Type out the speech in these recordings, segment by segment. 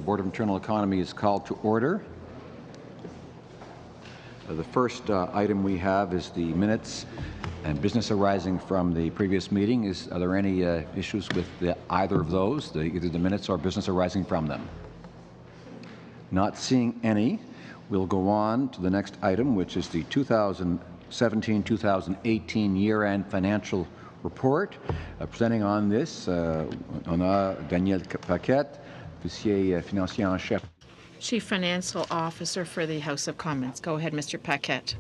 Board of Internal Economy is called to order. The first item we have is the minutes and business arising from the previous meeting. Are there any issues with either of those, either the minutes or business arising from them? Not seeing any, we'll go on to the next item, which is the 2017-2018 year-end financial report. Presenting on this, on a Daniel Paquette, officier financier en chef. Chief Financial Officer for the House of Commons. Go ahead, Mr. Paquette.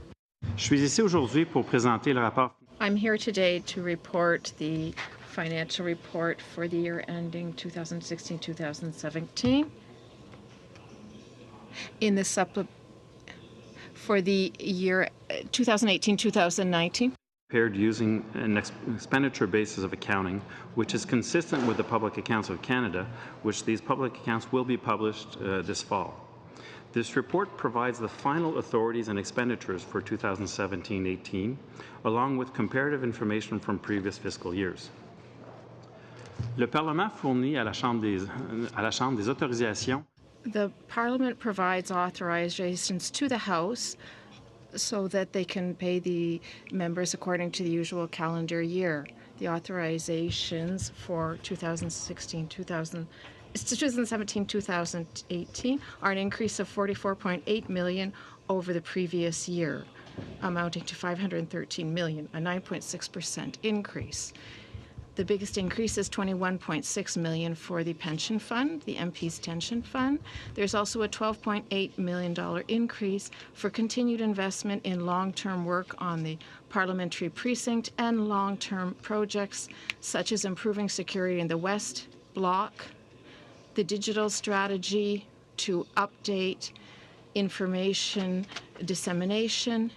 Je suis ici aujourd'hui pour présenter le rapport. I'm here today to report the financial report for the year ending 2016-2017. In the for the year 2018-2019. Prepared using an expenditure basis of accounting, which is consistent with the Public Accounts of Canada, which these public accounts will be published this fall. This report provides the final authorities and expenditures for 2017-18, along with comparative information from previous fiscal years. Le Parlement fournit à la Chambre des autorisations. The Parliament provides authorizations to the House so that they can pay the members according to the usual calendar year. The authorizations for 2017-2018 are an increase of $44.8 million over the previous year, amounting to $513 million, a 9.6% increase. The biggest increase is $21.6 million for the pension fund, the MP's pension fund. There's also a $12.8 million increase for continued investment in long-term work on the parliamentary precinct and long-term projects such as improving security in the West Block, the digital strategy to update information dissemination,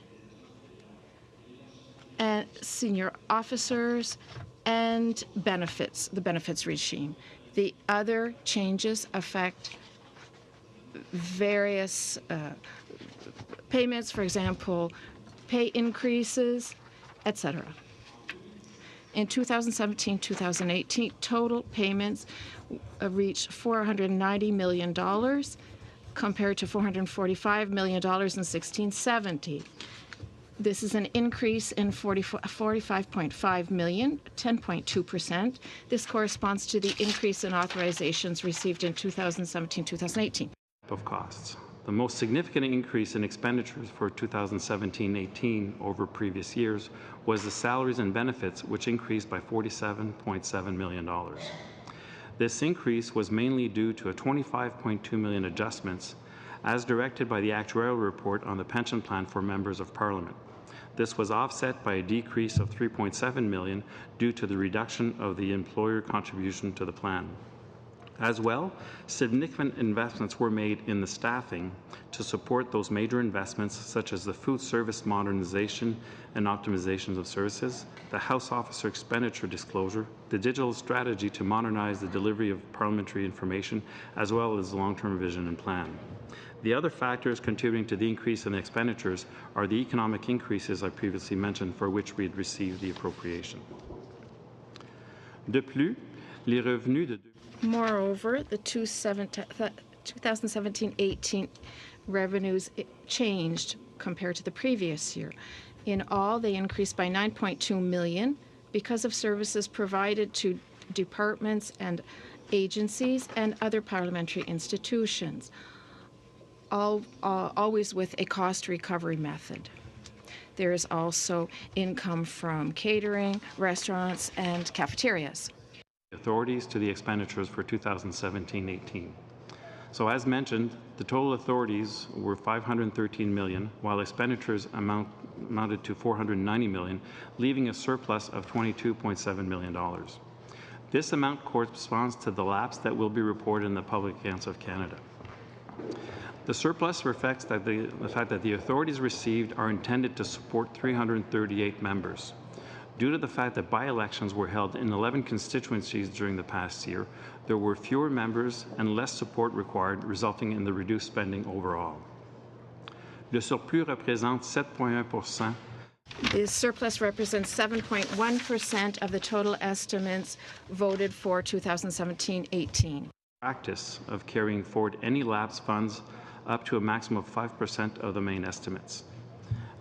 and senior officers, and benefits, the benefits regime. The other changes affect various payments, for example, pay increases, etc. In 2017-2018, total payments reached $490 million compared to $445 million in 1670. This is an increase in $45.5 million, 10.2%. This corresponds to the increase in authorizations received in 2017-2018. Of costs. The most significant increase in expenditures for 2017-18 over previous years was the salaries and benefits, which increased by $47.7 million. This increase was mainly due to a $25.2 million adjustments as directed by the actuarial report on the pension plan for members of Parliament. This was offset by a decrease of $3.7 million due to the reduction of the employer contribution to the plan. As well, significant investments were made in the staffing to support those major investments such as the food service modernization and optimization of services, the House officer expenditure disclosure, the digital strategy to modernize the delivery of parliamentary information, as well as the long-term vision and plan. The other factors contributing to the increase in expenditures are the economic increases I previously mentioned for which we had received the appropriation. De plus, les revenus de... Moreover, the 2017-18 revenues changed compared to the previous year. In all, they increased by $9.2 million because of services provided to departments and agencies and other parliamentary institutions, always with a cost recovery method. There is also income from catering, restaurants, and cafeterias. Authorities to the expenditures for 2017-18. So as mentioned, the total authorities were $513 million, while expenditures amounted to $490 million, leaving a surplus of $22.7 million. This amount corresponds to the lapse that will be reported in the Public Accounts of Canada. The surplus reflects that the fact that the authorities received are intended to support 338 members. Due to the fact that by-elections were held in 11 constituencies during the past year, there were fewer members and less support required, resulting in the reduced spending overall. Le surplus représente 7.1%. The surplus represents 7.1% of the total estimates voted for 2017-18. practice of carrying forward any lapsed funds up to a maximum of 5% of the main estimates.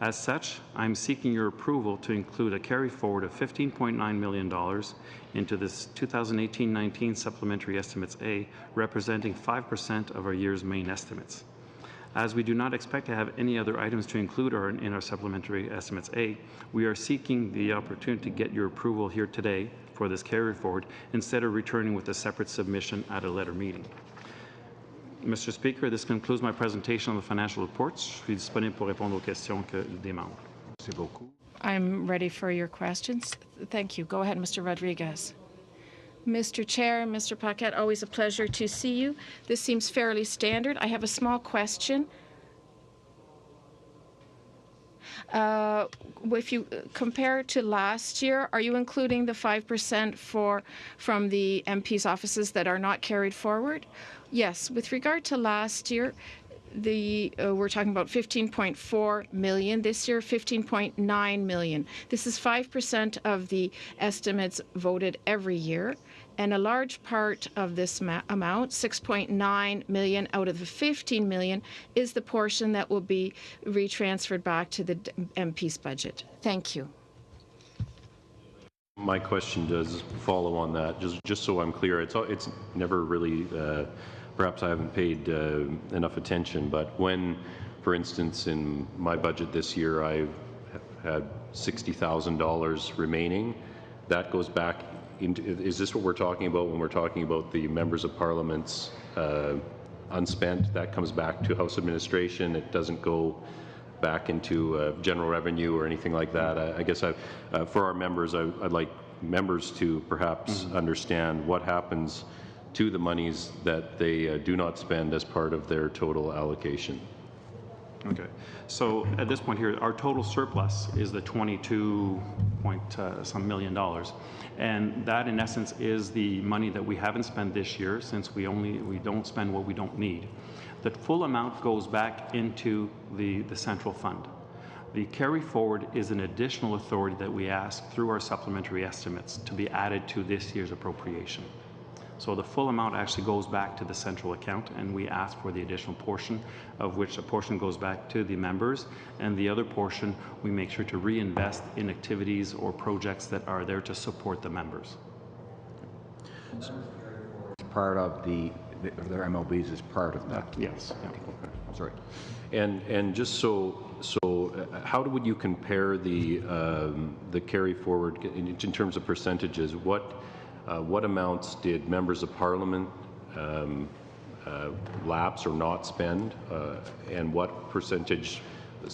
As such, I'm seeking your approval to include a carry forward of $15.9 million into this 2018-19 Supplementary Estimates A, representing 5% of our year's main estimates. As we do not expect to have any other items to include in our Supplementary Estimates A, we are seeking the opportunity to get your approval here today for this carry forward instead of returning with a separate submission at a later meeting. Mr. Speaker, this concludes my presentation on the financial reports. Je suis disponible pour répondre aux questions des membres. Merci beaucoup. I'm ready for your questions. Thank you. Go ahead, Mr. Rodriguez. Mr. Chair, Mr. Paquette, always a pleasure to see you. This seems fairly standard. I have a small question. If you compare to last year, are you including the 5% from the MP's offices that are not carried forward? Yes. With regard to last year, we're talking about 15.4 million. This year, 15.9 million. This is 5% of the estimates voted every year. And a large part of this amount, 6.9 million out of the 15 million, is the portion that will be retransferred back to the MP's budget. Thank you. My question does follow on that, just so I'm clear. It's never really, perhaps I haven't paid enough attention, but when, for instance, in my budget this year, I had $60,000 remaining, that goes back into, is this what we're talking about when we're talking about the members of Parliament's unspent? That comes back to House Administration. It doesn't go back into general revenue or anything like that. I guess for our members, I'd like members to perhaps understand what happens to the monies that they do not spend as part of their total allocation. Okay. So at this point here, our total surplus is the 22 point some million dollars. And that, in essence, is the money that we haven't spent this year, since we don't spend what we don't need. The full amount goes back into the central fund. The carry forward is an additional authority that we ask through our supplementary estimates to be added to this year's appropriation. So the full amount actually goes back to the central account, and we ask for the additional portion, of which a portion goes back to the members, and the other portion we make sure to reinvest in activities or projects that are there to support the members. Part of their MOBs is part of that. Yes. Yeah. Okay. Sorry. And just so how would you compare the carry forward in terms of percentages? What amounts did members of Parliament lapse or not spend, and what percentage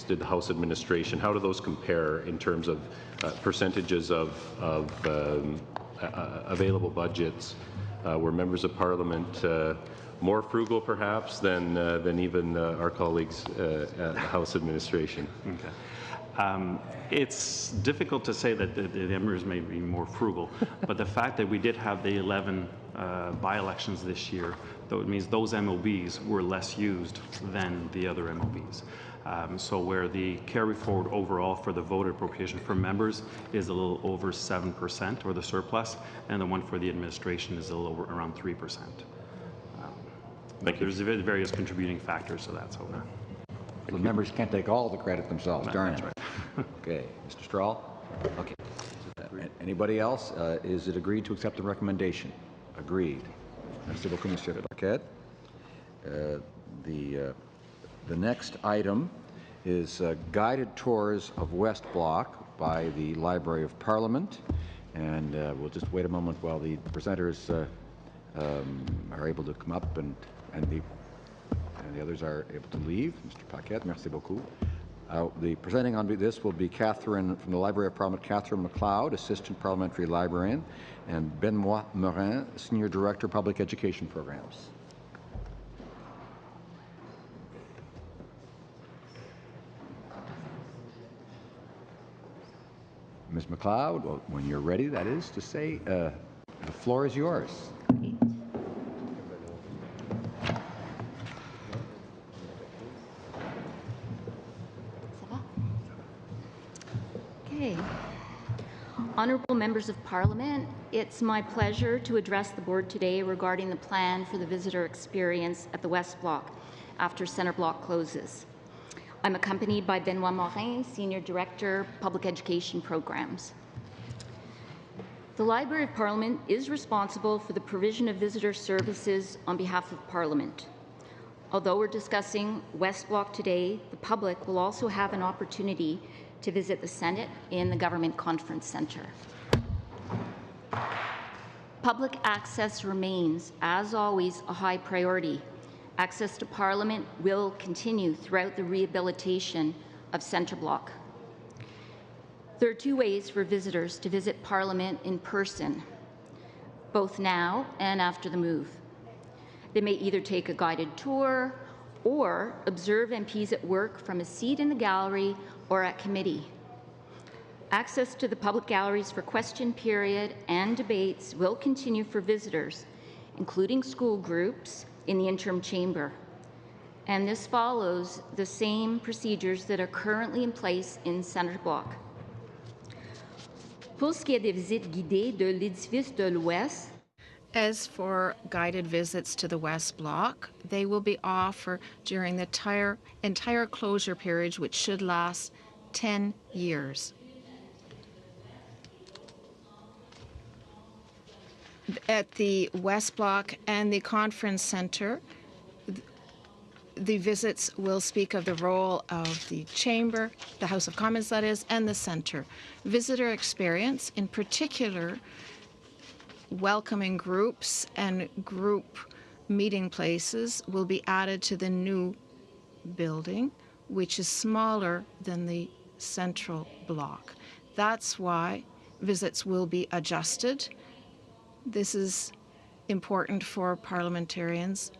did the House Administration? How do those compare in terms of percentages of available budgets? Were members of Parliament more frugal, perhaps, than even our colleagues at the House Administration? Okay. It's difficult to say that the members may be more frugal, but the fact that we did have the 11 by-elections this year, though it means those MOBs were less used than the other MOBs. So where the carry forward overall for the voter appropriation for members is a little over 7%, or the surplus, and the one for the administration is a little over around 3%. There's various contributing factors to that. So the members can't take all the credit themselves, darn it. Right. Okay, Mr. Strahl? Okay. Anybody else? Is it agreed to accept the recommendation? Agreed. Merci beaucoup, Monsieur Paquette. The next item is guided tours of West Block by the Library of Parliament. And we'll just wait a moment while the presenters are able to come up and the others are able to leave. Mr. Paquette, merci beaucoup. The presenting on this will be Catherine from the Library of Parliament, Catherine McLeod, Assistant Parliamentary Librarian, and Benoit Morin, Senior Director, Public Education Programs. Ms. McLeod, well, when you're ready, that is to say, the floor is yours. Okay. Honourable members of Parliament, It's my pleasure to address the board today regarding the plan for the visitor experience at the West Block after Centre Block closes. I'm accompanied by Benoit Morin, Senior Director, Public Education Programs. The Library of Parliament is responsible for the provision of visitor services on behalf of Parliament. Although we're discussing West Block today, the public will also have an opportunity to visit the Senate in the Government Conference Centre. Public access remains, as always, a high priority. Access to Parliament will continue throughout the rehabilitation of Centre Block. There are two ways for visitors to visit Parliament in person, both now and after the move. They may either take a guided tour or observe MPs at work from a seat in the gallery or at committee. Access to the public galleries for question period and debates will continue for visitors, including school groups, in the interim chamber. And this follows the same procedures that are currently in place in Centre Block. Pour ce qui est des visites guidées de l'édifice de l'Ouest, as for guided visits to the West Block, they will be offered during the entire closure period, which should last 10 years. At the West Block and the Conference Centre, the visits will speak of the role of the Chamber, the House of Commons that is, and the Centre. Visitor experience, in particular, welcoming groups and group meeting places, will be added to the new building, which is smaller than the Central Block. That's why visits will be adjusted. This is important for parliamentarians.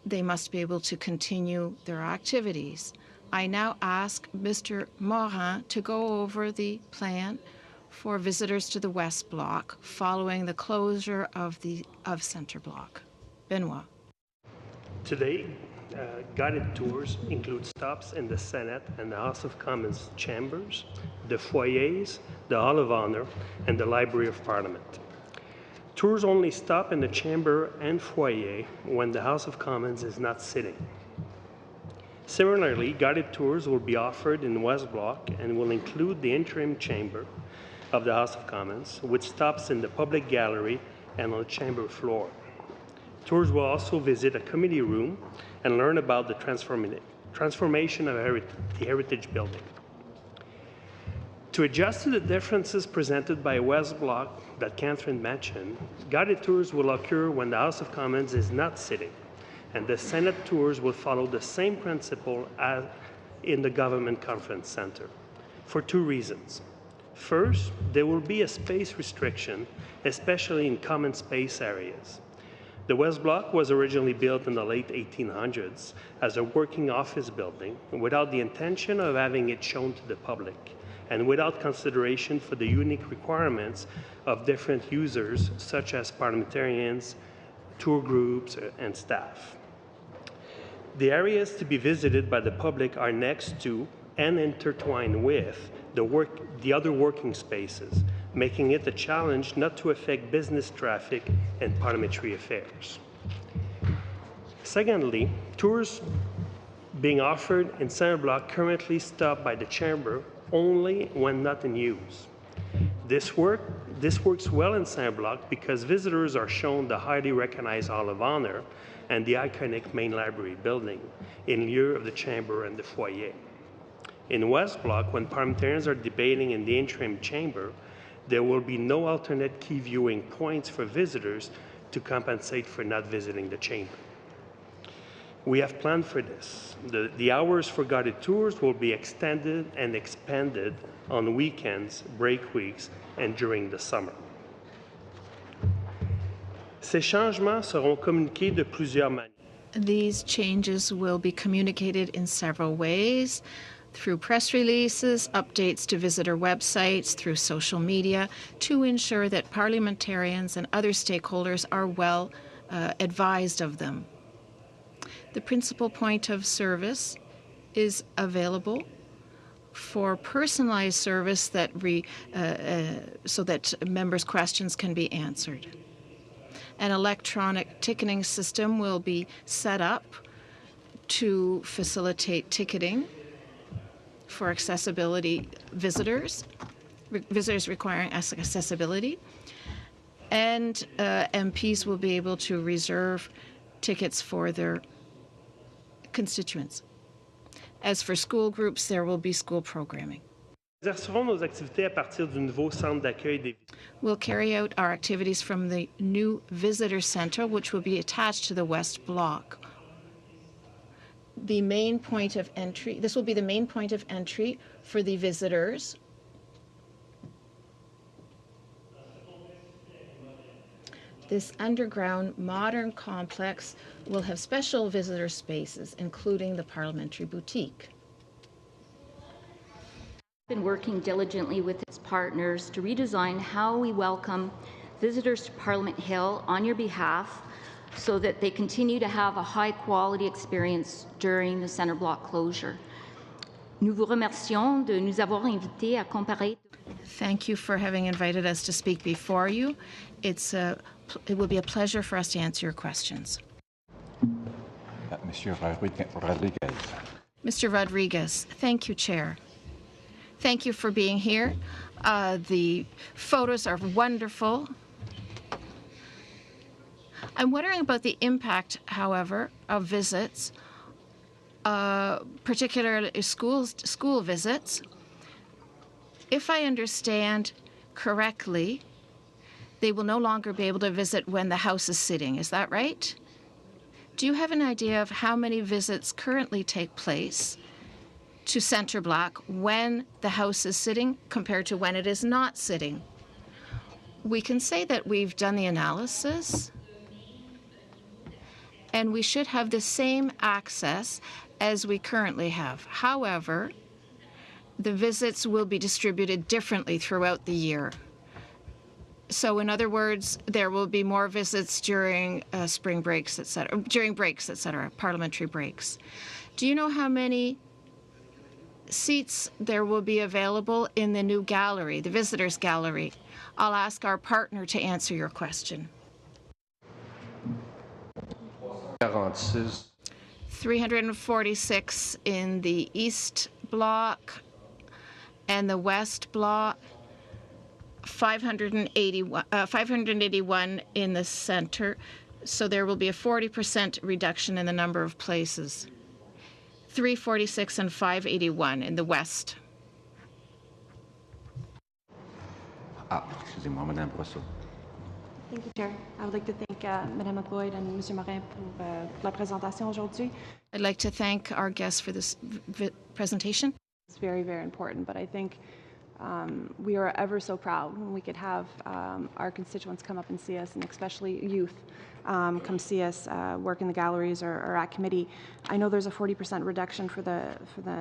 They must be able to continue their activities. I now ask Mr. Morin to go over the plan for visitors to the West Block following the closure of Centre Block. Benoit. Today, guided tours include stops in the Senate and the House of Commons chambers, the foyers, the Hall of Honor, and the Library of Parliament. Tours only stop in the chamber and foyer when the House of Commons is not sitting. Similarly, guided tours will be offered in West Block and will include the interim chamber of the House of Commons, which stops in the public gallery and on the chamber floor. Tours will also visit a committee room and learn about the transformation of the Heritage Building. To adjust to the differences presented by West Block that Catherine mentioned, guided tours will occur when the House of Commons is not sitting, and the Senate tours will follow the same principle as in the Government Conference Centre, for two reasons. First, there will be a space restriction, especially in common space areas. The West Block was originally built in the late 1800s as a working office building without the intention of having it shown to the public, and without consideration for the unique requirements of different users, such as parliamentarians, tour groups, and staff. The areas to be visited by the public are next to and intertwined with the other working spaces, making it a challenge not to affect business traffic and parliamentary affairs. Secondly, tours being offered in Centre Block currently stop by the chamber only when not in use. This works well in Centre Block because visitors are shown the highly recognized Hall of Honor and the iconic main library building in lieu of the chamber and the foyer. In West Block, when parliamentarians are debating in the interim chamber, there will be no alternate key viewing points for visitors to compensate for not visiting the chamber. We have planned for this. The hours for guided tours will be extended and expanded on weekends, break weeks, and during the summer. Ces changements seront communiqués de plusieurs manières. These changes will be communicated in several ways, through press releases, updates to visitor websites, through social media, to ensure that parliamentarians and other stakeholders are well advised of them. The principal point of service is available for personalized service that so that members' questions can be answered. An electronic ticketing system will be set up to facilitate ticketing for accessibility visitors requiring accessibility, and MPs will be able to reserve tickets for their constituents. As for school groups, there will be school programming. Exercerons nos activités à partir du nouveau centre d'accueil des visiteurs. We'll carry out our activities from the new visitor center, which will be attached to the West Block. The main point of entry, this will be the main point of entry for the visitors. This underground modern complex will have special visitor spaces, including the Parliamentary Boutique. Been working diligently with its partners to redesign how we welcome visitors to Parliament Hill on your behalf so that they continue to have a high-quality experience during the Centre Block closure. Nous vous remercions de nous avoir invités à comparer. Thank you for having invited us to speak before you. It will be a pleasure for us to answer your questions. Monsieur Rodriguez. Mr. Rodriguez, thank you, Chair. Thank you for being here. The photos are wonderful. I'm wondering about the impact, however, of visits, particularly school visits. If I understand correctly, they will no longer be able to visit when the House is sitting. Is that right? Do you have an idea of how many visits currently take place to Centre Block when the House is sitting compared to when it is not sitting? We can say that we've done the analysis, and we should have the same access as we currently have. However, the visits will be distributed differently throughout the year. So in other words, there will be more visits during spring breaks, etc., during breaks, etc., parliamentary breaks. Do you know how many seats there will be available in the new gallery, the visitors gallery? I'll ask our partner to answer your question. 346 in the East Block and the West Block, 581 in the center, so there will be a 40% reduction in the number of places. 346 and 581 in the West. Excusez-moi, Madame Brosseau. Thank you, Chair. I would like to thank Madame McLeod and Monsieur Morin pour la présentation aujourd'hui. I'd like to thank our guests for this presentation. It's very, very important, but I think we are ever so proud when we could have our constituents come up and see us, and especially youth come see us work in the galleries or at committee. I know there's a 40% reduction for the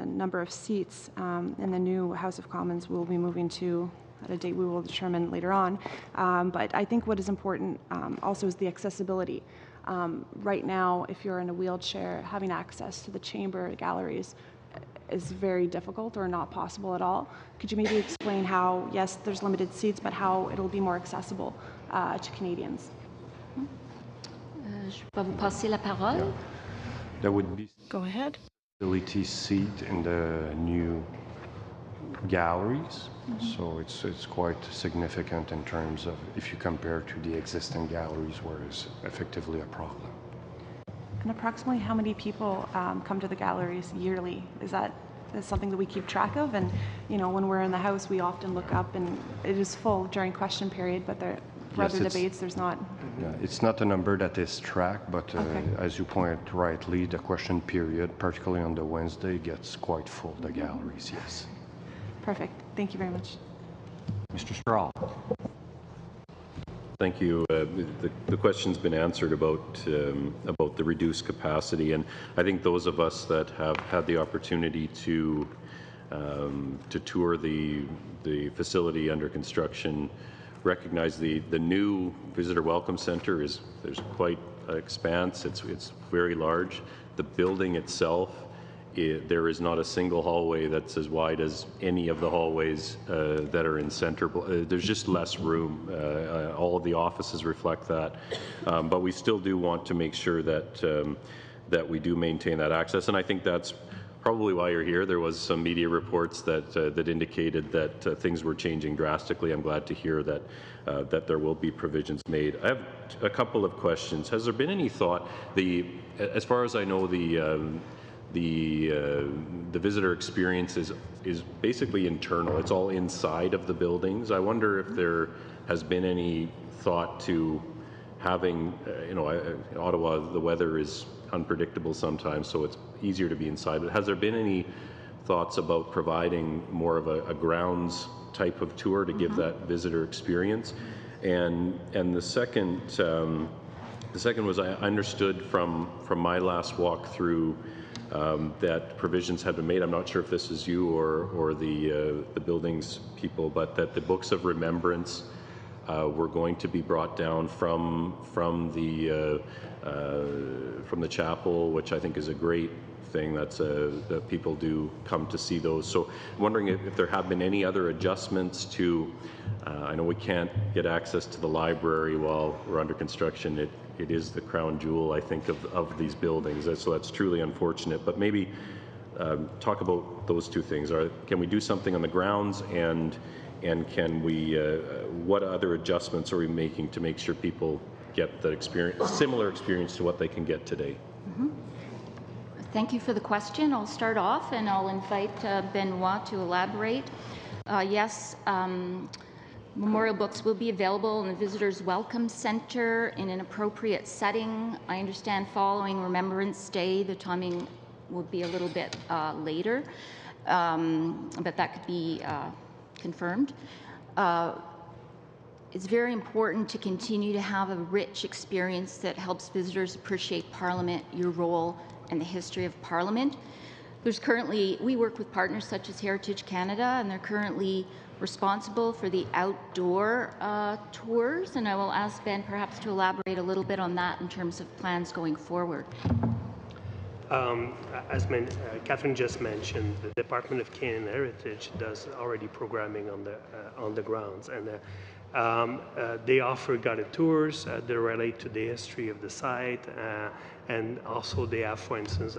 number of seats in the new House of Commons we'll be moving to at a date we will determine later on. But I think what is important also is the accessibility. Right now, if you're in a wheelchair, having access to the chamber galleries is very difficult or not possible at all. Could you maybe explain how, yes, there's limited seats, but how it'll be more accessible to Canadians? Je vais vous passer la parole. There would be Go ahead. facility seat in the new galleries, so it's quite significant in terms of if you compare to the existing galleries, where it's effectively a problem. And approximately how many people come to the galleries yearly? Is something that we keep track of? And you know, when we're in the House, we often look up and it is full during question period, but for other debates, there's not. Yeah, it's not a number that is tracked, but as you point rightly, the question period, particularly on the Wednesday, gets quite full, the galleries, yes. Perfect. Thank you very much. Mr. Strahl. Thank you. The question's been answered about the reduced capacity, and I think those of us that have had the opportunity to tour the facility under construction recognize the new Visitor Welcome Center there's quite an expanse. It's very large. The building itself there is not a single hallway that's as wide as any of the hallways that are in Centre Block. There's just less room. All of the offices reflect that. But we still do want to make sure that, that we do maintain that access. And I think that's probably why you're here. There was some media reports that, that indicated that things were changing drastically. I'm glad to hear that, that there will be provisions made. I have a couple of questions. Has there been any thought, as far as I know, the visitor experience is basically internal. It's all inside of the buildings. I wonder if there has been any thought to having, in Ottawa, the weather is unpredictable sometimes, so it's easier to be inside. But has there been any thoughts about providing more of a grounds type of tour to give that visitor experience? And the second was, I understood from my last walk through that provisions had been made. I'm not sure if this is you or the buildings people, but that the books of remembrance were going to be brought down from the chapel, which I think is a great thing. That's that people do come to see those. So I'm wondering if there have been any other adjustments to. I know we can't get access to the library while we're under construction. It is the crown jewel, I think, of these buildings. So that's truly unfortunate. But maybe talk about those two things. Can we do something on the grounds, and can we? What other adjustments are we making to make sure people get that experience, similar experience to what they can get today? Thank you for the question. I'll start off, and I'll invite Benoit to elaborate. Yes. Memorial books will be available in the Visitors Welcome Centre in an appropriate setting. I understand following Remembrance Day, the timing will be a little bit later, but that could be confirmed. It's very important to continue to have a rich experience that helps visitors appreciate Parliament, your role, and the history of Parliament. We work with partners such as Heritage Canada, and they're currently responsible for the outdoor tours, and I will ask Ben perhaps to elaborate a little bit on that in terms of plans going forward. As Catherine just mentioned, the Department of Canadian Heritage does already programming on the grounds, and they offer guided tours that relate to the history of the site, and also they have, for instance,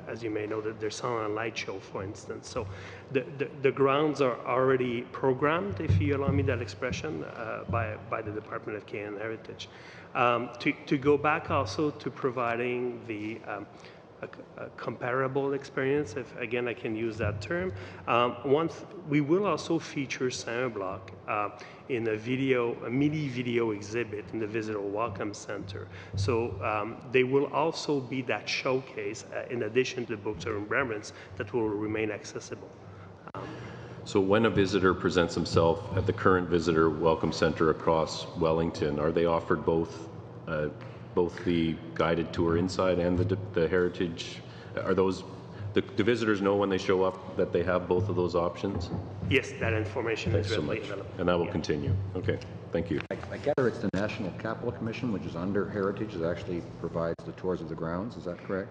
as you may know, that there's Sound and Light Show, for instance. So the grounds are already programmed, if you allow me that expression, by the Department of Canadian Heritage. To go back also to providing a comparable experience, if again I can use that term. We will also feature Centre Block in a mini video exhibit in the Visitor Welcome Center. So they will also be that showcase in addition to the books of remembrance that will remain accessible. So when a visitor presents himself at the current Visitor Welcome Center across Wellington, are they offered both the guided tour inside and the heritage? Are those, do visitors know when they show up that they have both of those options? Yes, that information is readily available. And that will continue. Okay, thank you. I gather it's the National Capital Commission, which is under Heritage, that actually provides the tours of the grounds. Is that correct?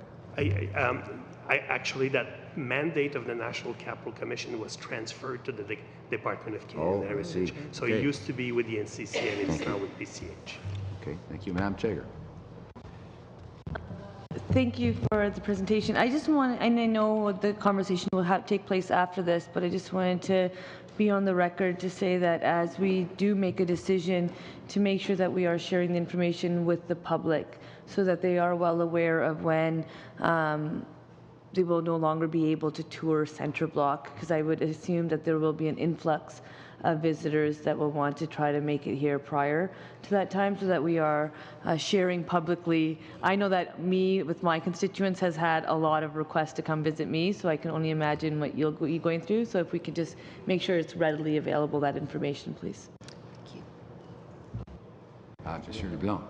Actually, that mandate of the National Capital Commission was transferred to the Department of Canadian Heritage. So it used to be with the NCC, and it's now with PCH. Okay, thank you. Madam Chair. Thank you for the presentation. I just want, and I know the conversation will take place after this, but I just wanted to be on the record to say that as we do make a decision, to make sure that we are sharing the information with the public so that they are well aware of when they will no longer be able to tour Centre Block, because I would assume that there will be an influx of visitors that will want to try to make it here prior to that time, so that we are sharing publicly. I know that me, with my constituents, has had a lot of requests to come visit me, so I can only imagine what you'll be going through. So if we could just make sure it's readily available, that information, please. Thank you. Monsieur LeBlanc.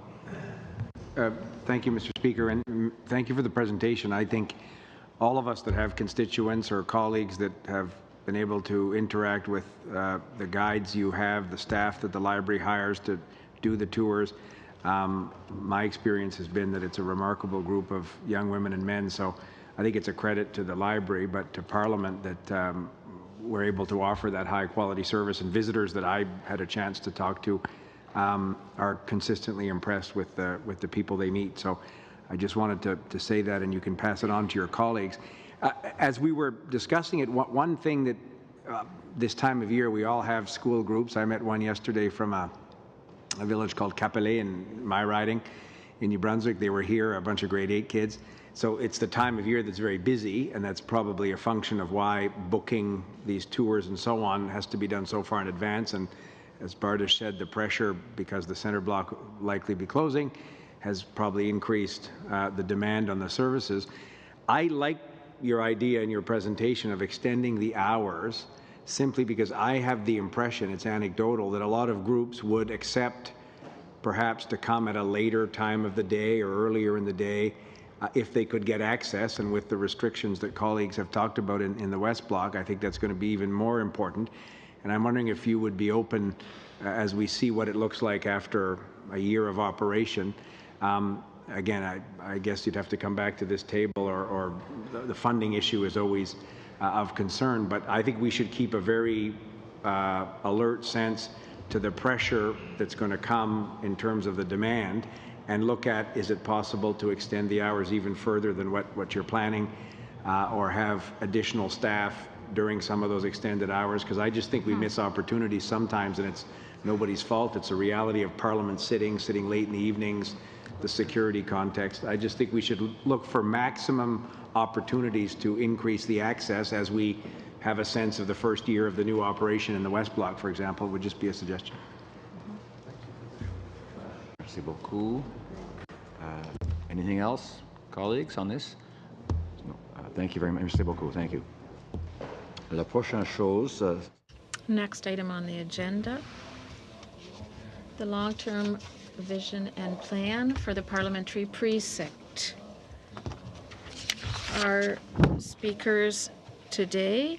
Thank you, Mr. Speaker, and thank you for the presentation. I think all of us that have constituents or colleagues that have been able to interact with the guides you have, the staff that the library hires to do the tours. My experience has been that it's a remarkable group of young women and men, so I think it's a credit to the library, but to Parliament that we're able to offer that high-quality service, and visitors that I had a chance to talk to are consistently impressed with the people they meet. So I just wanted to say that, and you can pass it on to your colleagues. As we were discussing it, one thing that this time of year we all have school groups. I met one yesterday from a village called Capelé in my riding in New Brunswick. They were here, a bunch of grade 8 kids. So it's the time of year that's very busy, and that's probably a function of why booking these tours and so on has to be done so far in advance. And as Bardish said, the pressure, because the centre block will likely be closing, has probably increased the demand on the services. I like your idea in your presentation of extending the hours, simply because I have the impression, it's anecdotal, that a lot of groups would accept perhaps to come at a later time of the day or earlier in the day if they could get access. And with the restrictions that colleagues have talked about in the West Block, I think that's going to be even more important. And I'm wondering if you would be open, as we see what it looks like after a year of operation. Again, I guess you'd have to come back to this table, or the funding issue is always of concern, but I think we should keep a very alert sense to the pressure that's going to come in terms of the demand, and look at, is it possible to extend the hours even further than what you're planning, or have additional staff during some of those extended hours, because I just think we miss opportunities sometimes, and it's nobody's fault. It's a reality of Parliament sitting late in the evenings, the security context. I just think we should look for maximum opportunities to increase the access as we have a sense of the first year of the new operation in the West Block, for example. It would just be a suggestion. Merci beaucoup. Anything else, colleagues, on this? No. Thank you very much. Merci beaucoup. Thank you. La prochaine chose. Next item on the agenda, the long-term vision and plan for the parliamentary precinct. Our speakers today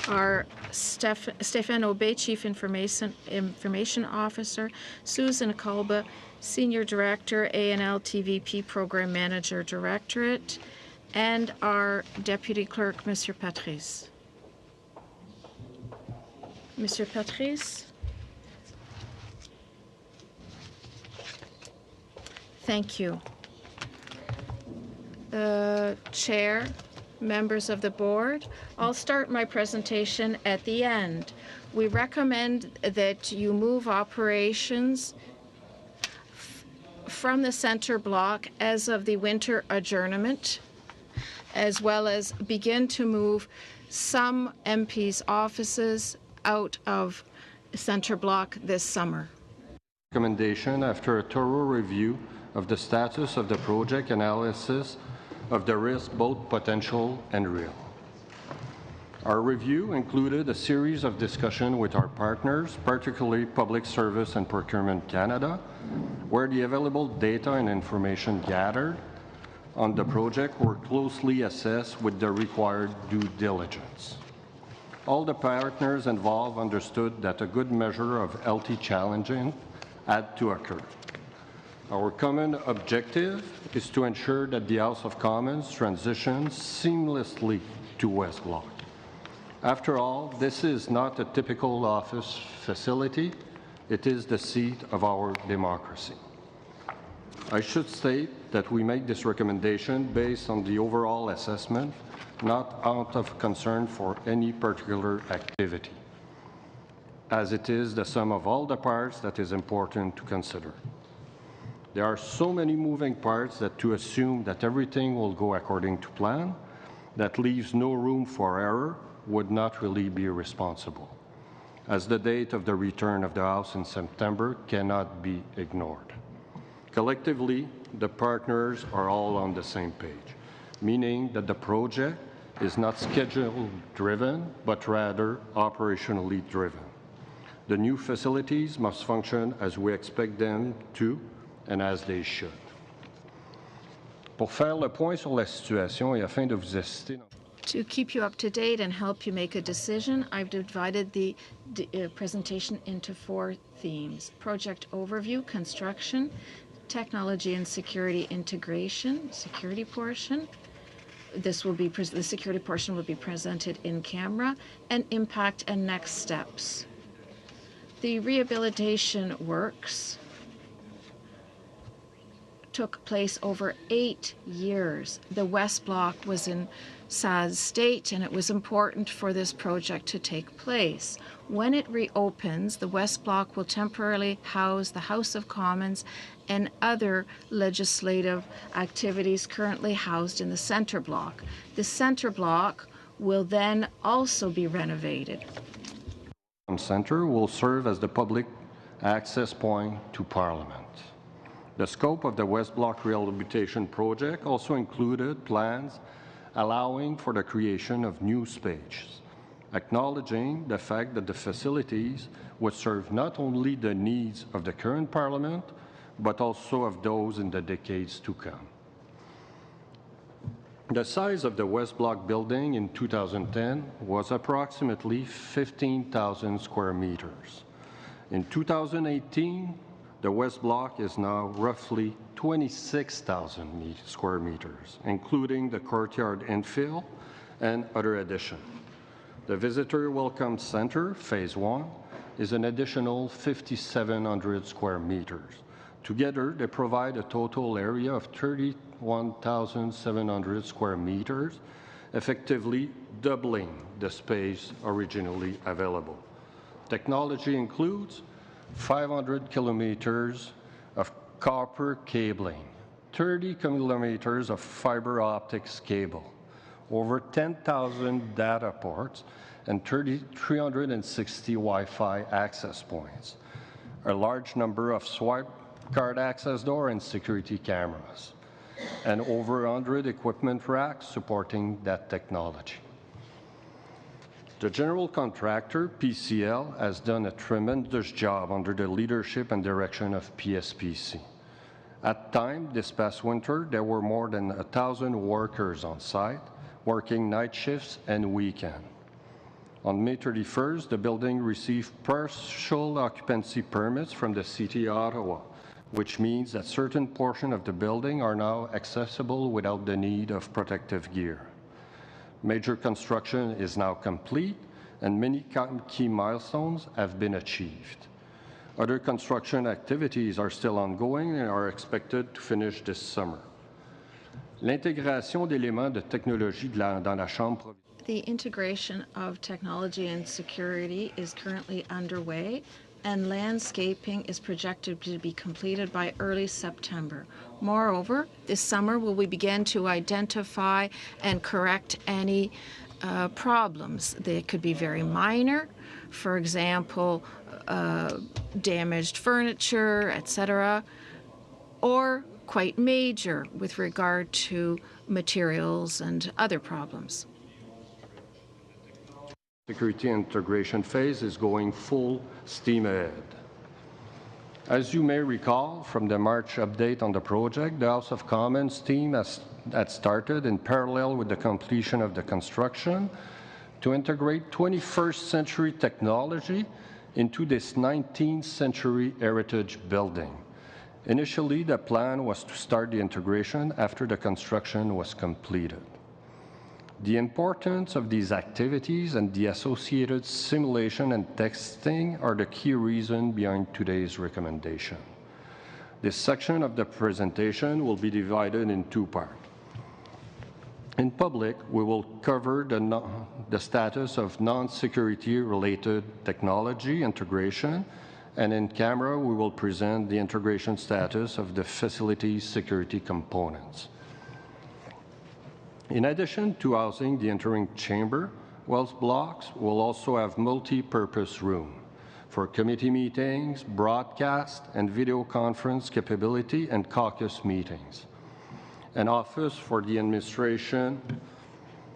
are Stéphane Aubé, Chief Information Officer, Susan Kolba, Senior Director, ANL TVP Program Manager Directorate, and our Deputy Clerk, Monsieur Patrice. Monsieur Patrice. Thank you. Chair, members of the board, I'll start my presentation at the end. We recommend that you move operations from the centre block as of the winter adjournment, as well as begin to move some MPs' offices out of centre block this summer. Recommendation after a thorough review of the status of the project, analysis of the risk, both potential and real. Our review included a series of discussions with our partners, particularly Public Service and Procurement Canada, where the available data and information gathered on the project were closely assessed with the required due diligence. All the partners involved understood that a good measure of healthy challenging had to occur. Our common objective is to ensure that the House of Commons transitions seamlessly to West Block. After all, this is not a typical office facility. It is the seat of our democracy. I should state that we make this recommendation based on the overall assessment, not out of concern for any particular activity, as it is the sum of all the parts that is important to consider. There are so many moving parts that to assume that everything will go according to plan, that leaves no room for error, would not really be responsible, as the date of the return of the House in September cannot be ignored. Collectively, the partners are all on the same page, meaning that the project is not schedule-driven, but rather operationally driven. The new facilities must function as we expect them to, and as they should. Pour faire le point sur la situation et afin de vous assister dans... To keep you up to date and help you make a decision, I've divided the presentation into 4 themes: project overview, construction, technology and security integration, security portion. This will be the security portion will be presented in camera, and impact and next steps. The rehabilitation works took place over 8 years. The West Block was in sad state, and it was important for this project to take place. When it reopens, the West Block will temporarily house the House of Commons and other legislative activities currently housed in the Centre Block. The Centre Block will then also be renovated. Centre will serve as the public access point to Parliament. The scope of the West Block rehabilitation project also included plans allowing for the creation of new spaces, acknowledging the fact that the facilities would serve not only the needs of the current Parliament, but also of those in the decades to come. The size of the West Block building in 2010 was approximately 15,000 square meters. In 2018, the West Block is now roughly 26,000 square meters, including the courtyard infill and other additions. The Visitor Welcome Center, Phase 1, is an additional 5,700 square meters. Together, they provide a total area of 31,700 square meters, effectively doubling the space originally available. Technology includes 500 kilometers of copper cabling, 30 kilometers of fiber optics cable, over 10,000 data ports, and 360 Wi-Fi access points, a large number of swipe card access door and security cameras, and over 100 equipment racks supporting that technology. The general contractor, PCL, has done a tremendous job under the leadership and direction of PSPC. At time, this past winter, there were more than 1,000 workers on site, working night shifts and weekends. On May 31st, the building received partial occupancy permits from the City of Ottawa, which means that certain portions of the building are now accessible without the need of protective gear. Major construction is now complete, and many key milestones have been achieved. Other construction activities are still ongoing and are expected to finish this summer. L'intégration d'éléments de technologie dans la chambre. The integration of technology and security is currently underway, and landscaping is projected to be completed by early September. Moreover, this summer we begin to identify and correct any problems. They could be very minor, for example, damaged furniture, etc., or quite major with regard to materials and other problems. Security integration phase is going full steam ahead. As you may recall from the March update on the project, the House of Commons team had started in parallel with the completion of the construction to integrate 21st century technology into this 19th century heritage building. Initially, the plan was to start the integration after the construction was completed. The importance of these activities and the associated simulation and testing are the key reason behind today's recommendation. This section of the presentation will be divided in two parts. In public, we will cover the status of non-security related technology integration, and in camera, we will present the integration status of the facility's security components. In addition to housing the entering chamber, West Blocks will also have multi-purpose room for committee meetings, broadcast and video conference capability, and caucus meetings. An office for the administration,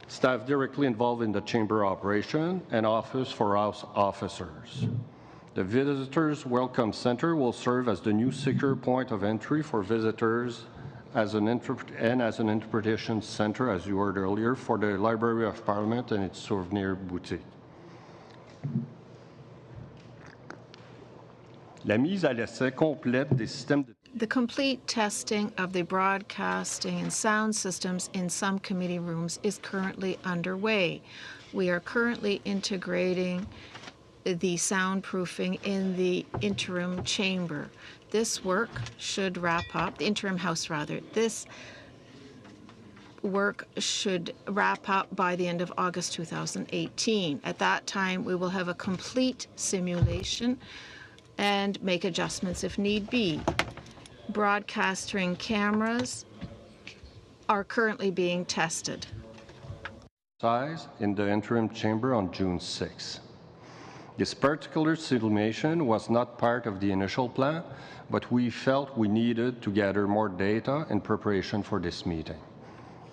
staff directly involved in the chamber operation, and office for House officers. The Visitors Welcome Center will serve as the new secure point of entry for visitors as an interpretation center, as you heard earlier, for the Library of Parliament and its souvenir boutique. La mise à l'essai complète des systèmes de The complete testing of the broadcasting and sound systems in some committee rooms is currently underway. We are currently integrating the soundproofing in the interim chamber. This work should wrap up, the interim house rather. This work should wrap up by the end of August 2018. At that time, we will have a complete simulation and make adjustments if need be. Broadcasting cameras are currently being tested. Size in the interim chamber on June 6. This particular simulation was not part of the initial plan, but we felt we needed to gather more data in preparation for this meeting.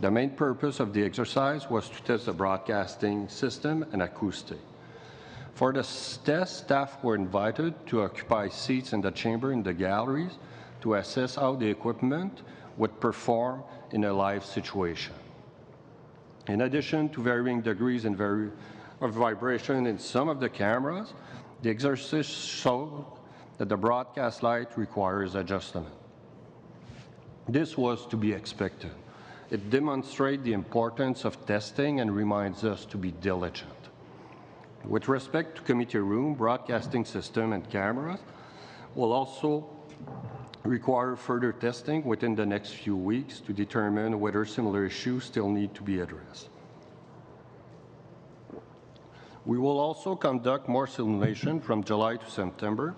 The main purpose of the exercise was to test the broadcasting system and acoustic. For the test, staff were invited to occupy seats in the chamber in the galleries to assess how the equipment would perform in a live situation. In addition to varying degrees of vibration in some of the cameras, the exercise showed that the broadcast light requires adjustment. This was to be expected. It demonstrates the importance of testing and reminds us to be diligent. With respect to committee room, broadcasting system and cameras will also require further testing within the next few weeks to determine whether similar issues still need to be addressed. We will also conduct more simulation from July to September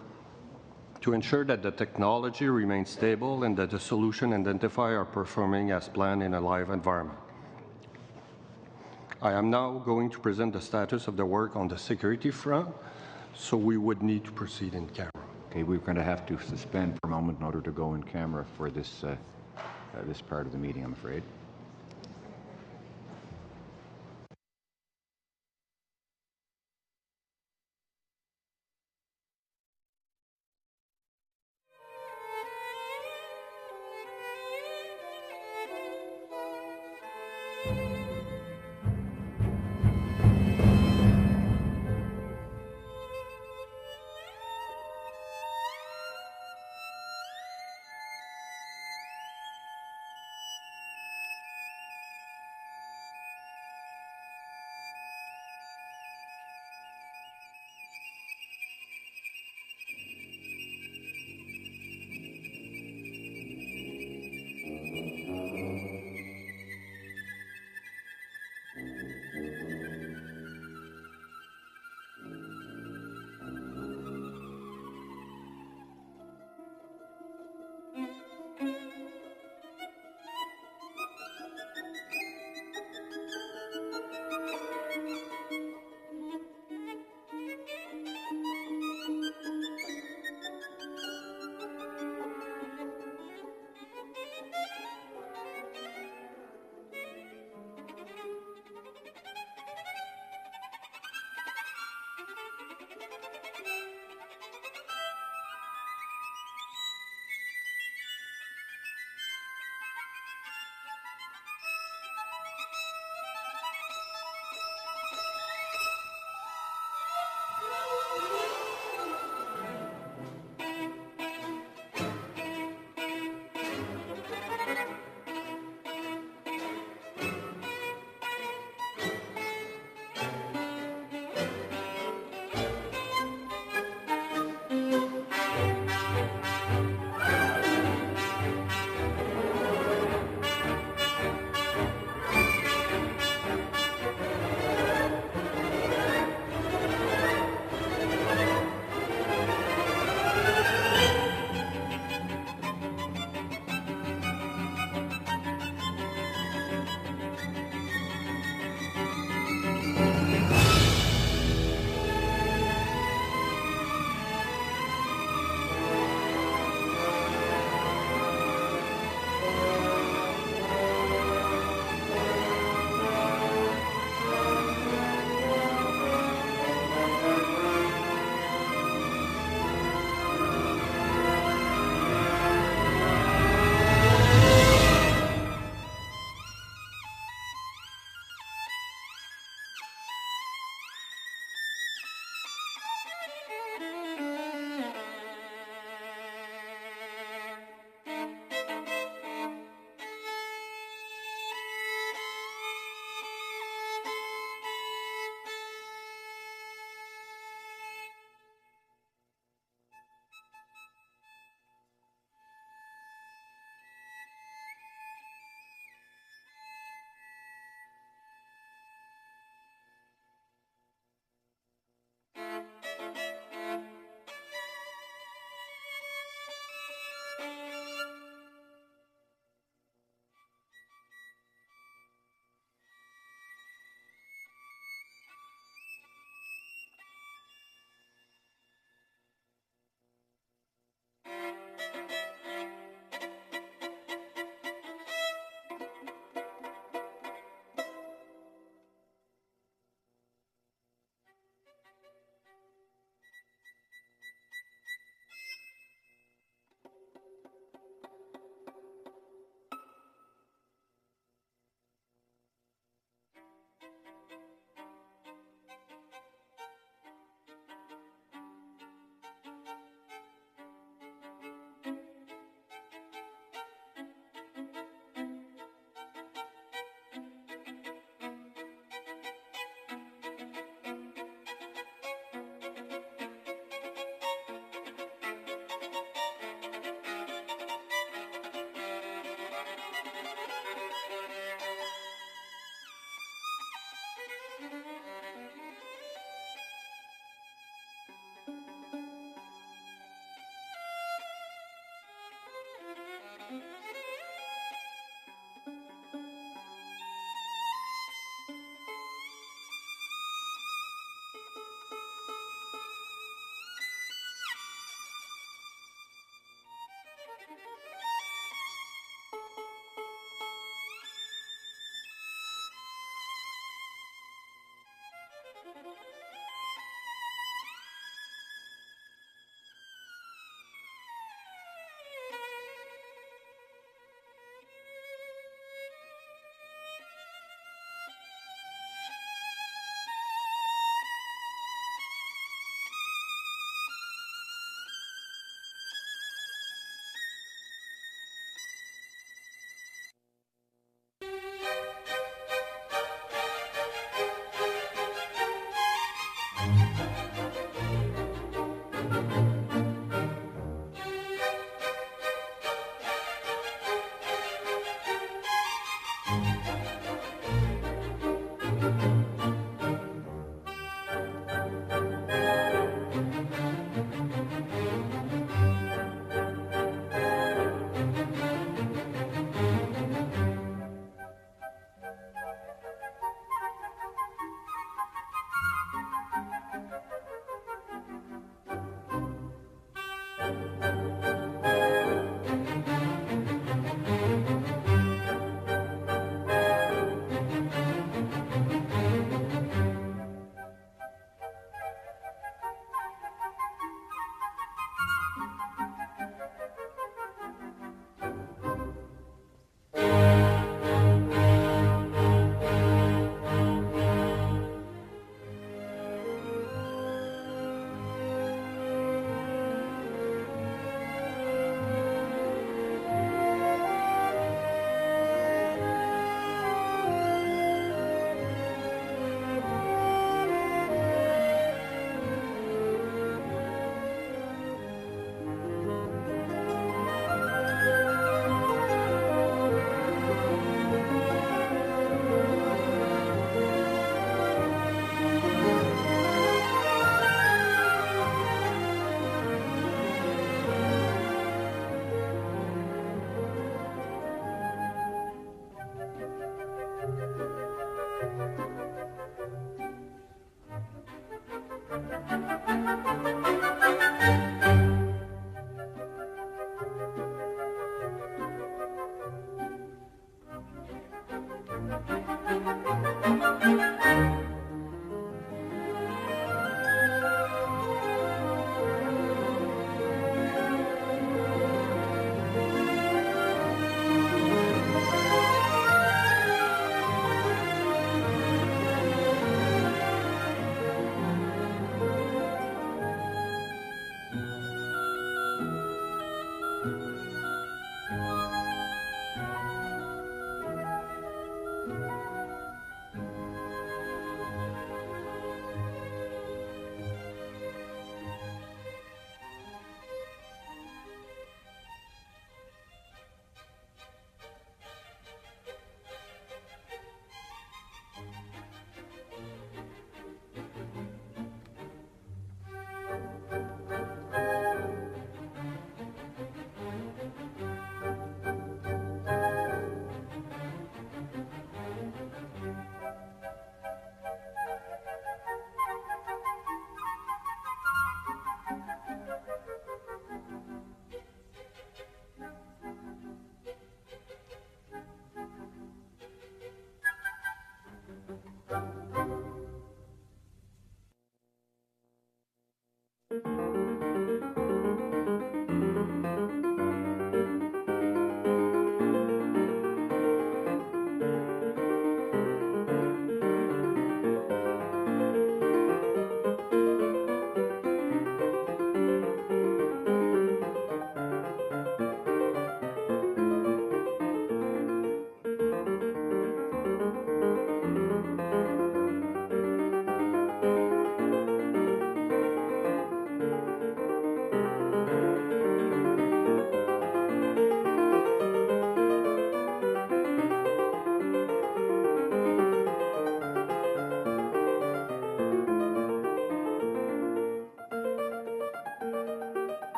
to ensure that the technology remains stable and that the solution identified are performing as planned in a live environment. I am now going to present the status of the work on the security front, so we would need to proceed in camera. Okay, we're going to have to suspend for a moment in order to go in camera for this, this part of the meeting, I'm afraid.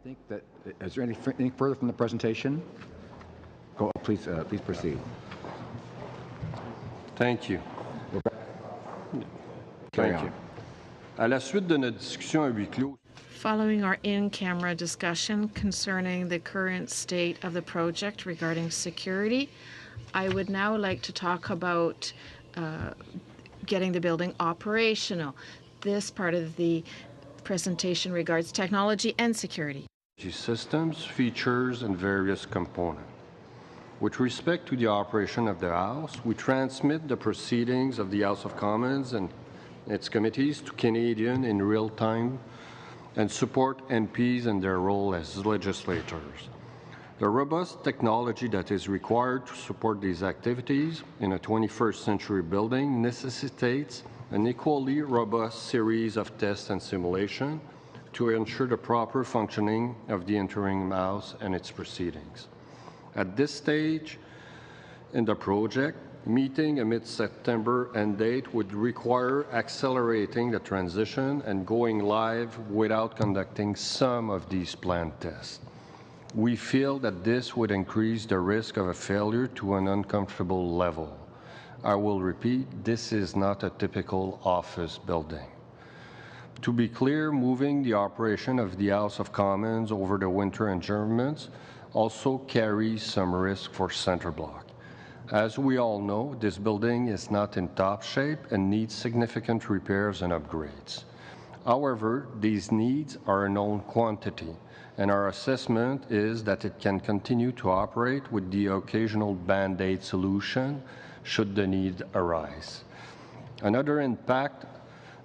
think that, is there anything further from the presentation? Go, please proceed. Thank you. Carry Thank on. you. À la suite de notre discussion à huis clos, Following our in-camera discussion concerning the current state of the project regarding security, I would now like to talk about getting the building operational. This part of the presentation regards technology and security. systems, features, and various components. With respect to the operation of the House, we transmit the proceedings of the House of Commons and its committees to Canadians in real time and support MPs in their role as legislators. The robust technology that is required to support these activities in a 21st century building necessitates an equally robust series of tests and simulation to ensure the proper functioning of the interim House and its proceedings. At this stage in the project, meeting a mid-September end date would require accelerating the transition and going live without conducting some of these planned tests. We feel that this would increase the risk of a failure to an uncomfortable level. I will repeat, this is not a typical office building. To be clear, moving the operation of the House of Commons over the winter adjournments also carries some risk for Centreblock. As we all know, this building is not in top shape and needs significant repairs and upgrades. However, these needs are a known quantity, and our assessment is that it can continue to operate with the occasional Band-Aid solution should the need arise. Another impact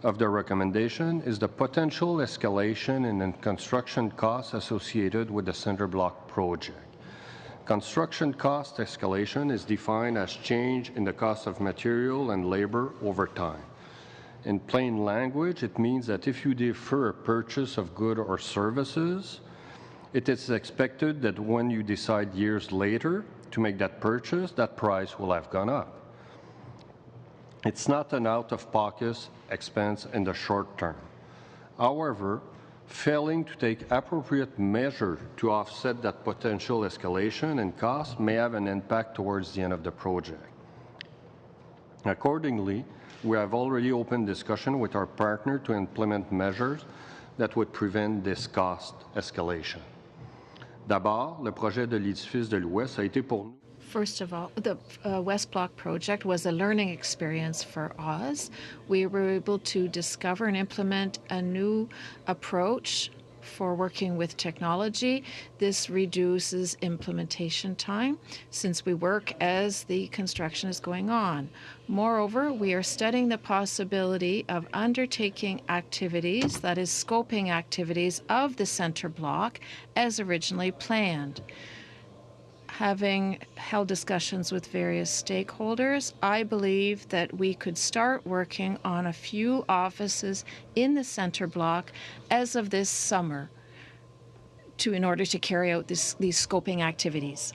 of the recommendation is the potential escalation in the construction costs associated with the Centreblock project. Construction cost escalation is defined as change in the cost of material and labor over time. In plain language, it means that if you defer a purchase of goods or services, it is expected that when you decide years later to make that purchase, that price will have gone up. It's not an out-of-pocket expense in the short term. However, failing to take appropriate measure to offset that potential escalation in cost may have an impact towards the end of the project. Accordingly, we have already opened discussion with our partner to implement measures that would prevent this cost escalation. D'abord, le projet de l'édifice de l'Ouest a été pour nous. First of all, the West Block project was a learning experience for Oz. We were able to discover and implement a new approach for working with technology. This reduces implementation time since we work as the construction is going on. Moreover, we are studying the possibility of undertaking activities, that is, scoping activities of the center block as originally planned. Having held discussions with various stakeholders, I believe that we could start working on a few offices in the center block as of this summer in order to carry out these scoping activities.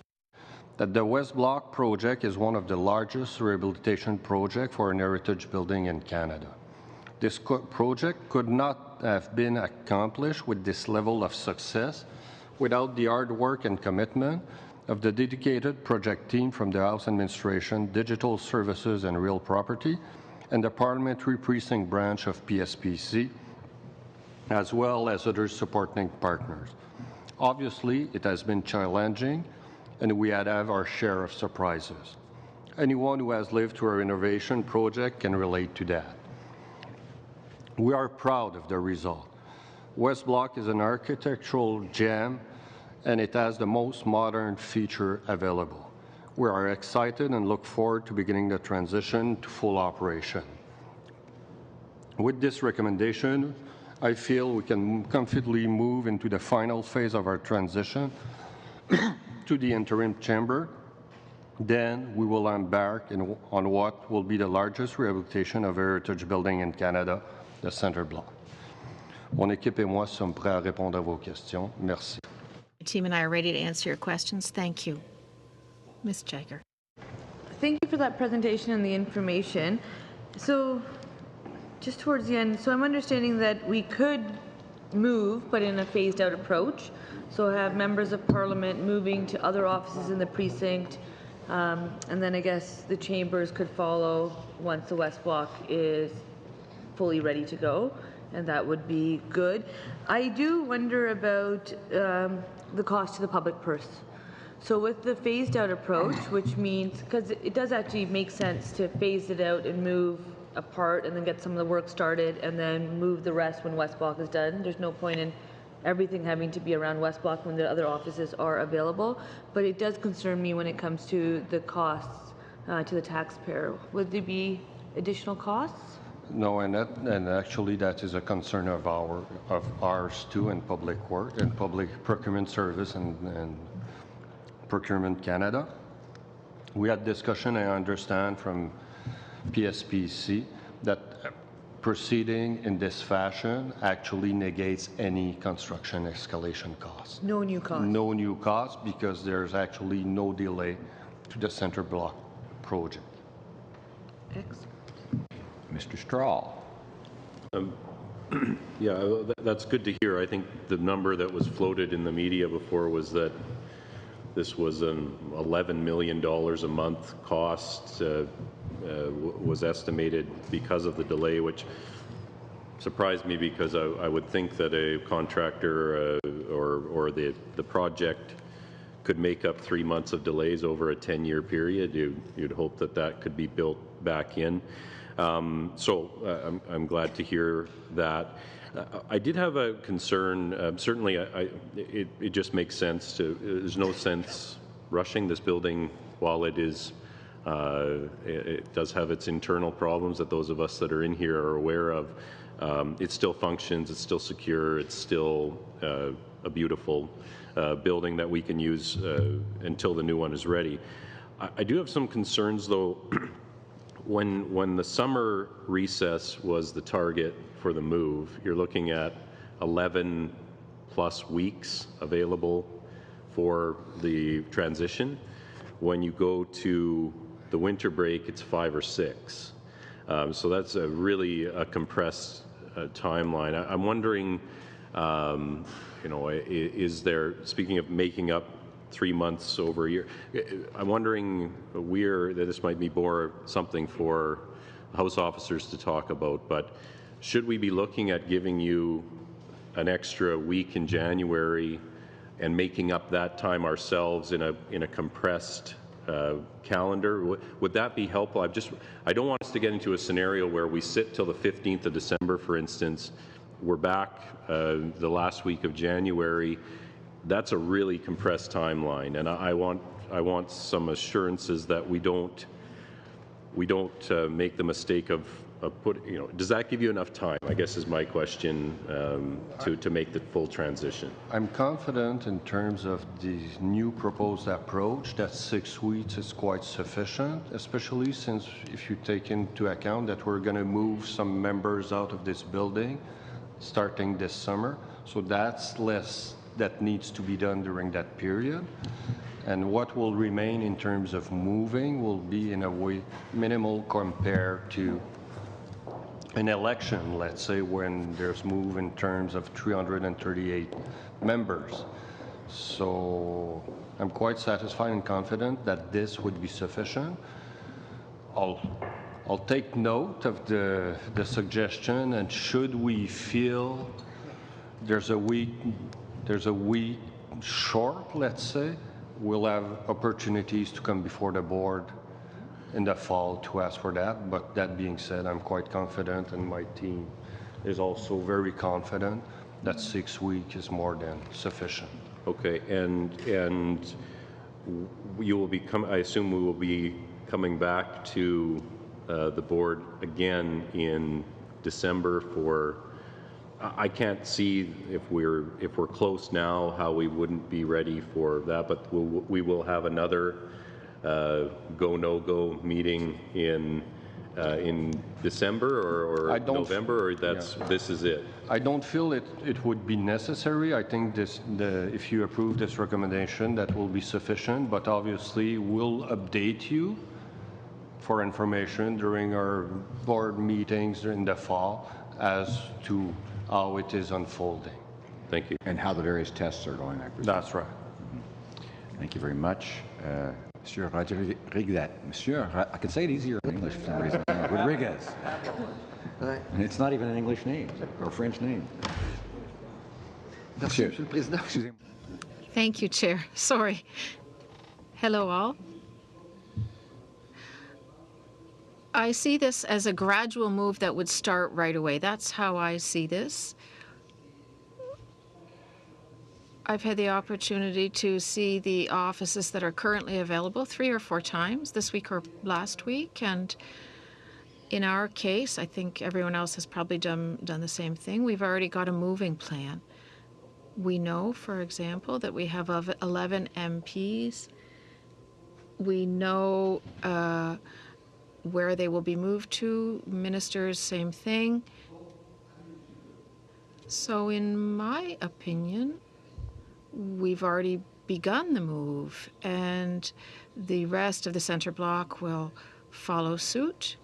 That the West Block project is one of the largest rehabilitation projects for an heritage building in Canada. This project could not have been accomplished with this level of success without the hard work and commitment of the dedicated project team from the House Administration, Digital Services and Real Property, and the Parliamentary Precinct branch of PSPC, as well as other supporting partners. Obviously, it has been challenging, and we had to have our share of surprises. Anyone who has lived through a renovation project can relate to that. We are proud of the result. West Block is an architectural gem, and it has the most modern feature available. We are excited and look forward to beginning the transition to full operation. With this recommendation, I feel we can comfortably move into the final phase of our transition to the interim chamber. Then we will embark on what will be the largest rehabilitation of a heritage building in Canada, the Center Block. Mon équipe et moi sommes prêts à répondre à vos questions. Merci. My team and I are ready to answer your questions. Thank you. Ms. Jagger. Thank you for that presentation and the information. So just towards the end, so I'm understanding that we could move, but in a phased out approach. So have members of parliament moving to other offices in the precinct, and then I guess the chambers could follow once the West Block is fully ready to go, and that would be good. I do wonder about the cost to the public purse. So with the phased out approach, which means, because it does actually make sense to phase it out and move a part and then get some of the work started and then move the rest when West Block is done. There's no point in everything having to be around West Block when the other offices are available. But it does concern me when it comes to the costs to the taxpayer. Would there be additional costs? No, and actually that is a concern of ours too in Public Work and Public Procurement Service and Procurement Canada. We had discussion, I understand, from PSPC that proceeding in this fashion actually negates any construction escalation costs. No new costs? No new costs because there's actually no delay to the Center Block project. Excellent. Mr. Strahl. Yeah, that's good to hear. I think the number that was floated in the media before was that this was an $11 million a month cost, was estimated because of the delay, which surprised me because I would think that a contractor or the project could make up 3 months of delays over a 10-year period. You'd hope that that could be built back in. So I'm glad to hear that. I did have a concern. Certainly, it just makes sense to. There's no sense rushing this building while it is. It does have its internal problems that those of us that are in here are aware of. It still functions. It's still secure. It's still a beautiful building that we can use until the new one is ready. I do have some concerns, though. When the summer recess was the target for the move, you're looking at 11 plus weeks available for the transition. When you go to the winter break, it's 5 or 6. So that's really a compressed timeline. I'm wondering, is there, speaking of making up 3 months over a year, I'm wondering that this might be more something for House officers to talk about, but should we be looking at giving you an extra week in January and making up that time ourselves in a compressed calendar? Would that be helpful? I don't want us to get into a scenario where we sit till the 15th of December, for instance. We're back the last week of January. That's a really compressed timeline, and I want some assurances that we don't make the mistake of does that give you enough time, I guess is my question, to make the full transition? I'm confident in terms of the new proposed approach that 6 weeks is quite sufficient, especially since if you take into account that we're going to move some members out of this building starting this summer. So that's less that needs to be done during that period. And what will remain in terms of moving will be in a way minimal compared to an election, let's say, when there's move in terms of 338 members. So I'm quite satisfied and confident that this would be sufficient. I'll take note of the suggestion, and should we feel there's a week short, let's say, we'll have opportunities to come before the board in the fall to ask for that. But that being said, I'm quite confident, and my team is also very confident that 6 weeks is more than sufficient. Okay, and you will be I assume we will be coming back to the board again in December for. I can't see if we're close now how we wouldn't be ready for that, but we will have another go no-go meeting in December or November, or this is it? I don't feel it would be necessary. I think if you approve this recommendation, that will be sufficient, but obviously we'll update you for information during our board meetings in the fall as to how it is unfolding. Thank you. And how the various tests are going, I presume. That's right. Thank you very much. Monsieur Rodriguez. I can say it easier in English for some reason. Rodriguez. It's not even an English name or French name. Monsieur le Président. Excusez-moi. Thank you, Chair. Sorry. Hello, all. I see this as a gradual move that would start right away. That's how I see this. I've had the opportunity to see the offices that are currently available 3 or 4 times this week or last week, and in our case, I think everyone else has probably done the same thing. We've already got a moving plan. We know, for example, that we have 11 MPs. We know where they will be moved to. Ministers, same thing. So in my opinion, we've already begun the move, and the rest of the centre block will follow suit.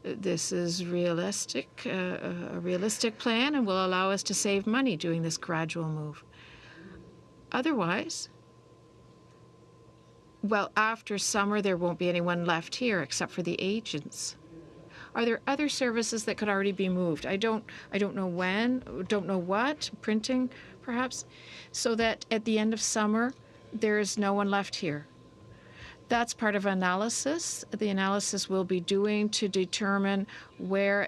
This is realistic, a realistic plan, and will allow us to save money doing this gradual move. Otherwise, well, after summer, there won't be anyone left here except for the agents. Are there other services that could already be moved? I don't know when, don't know what, printing perhaps, so that at the end of summer, there is no one left here. That's part of analysis. The analysis we'll be doing to determine where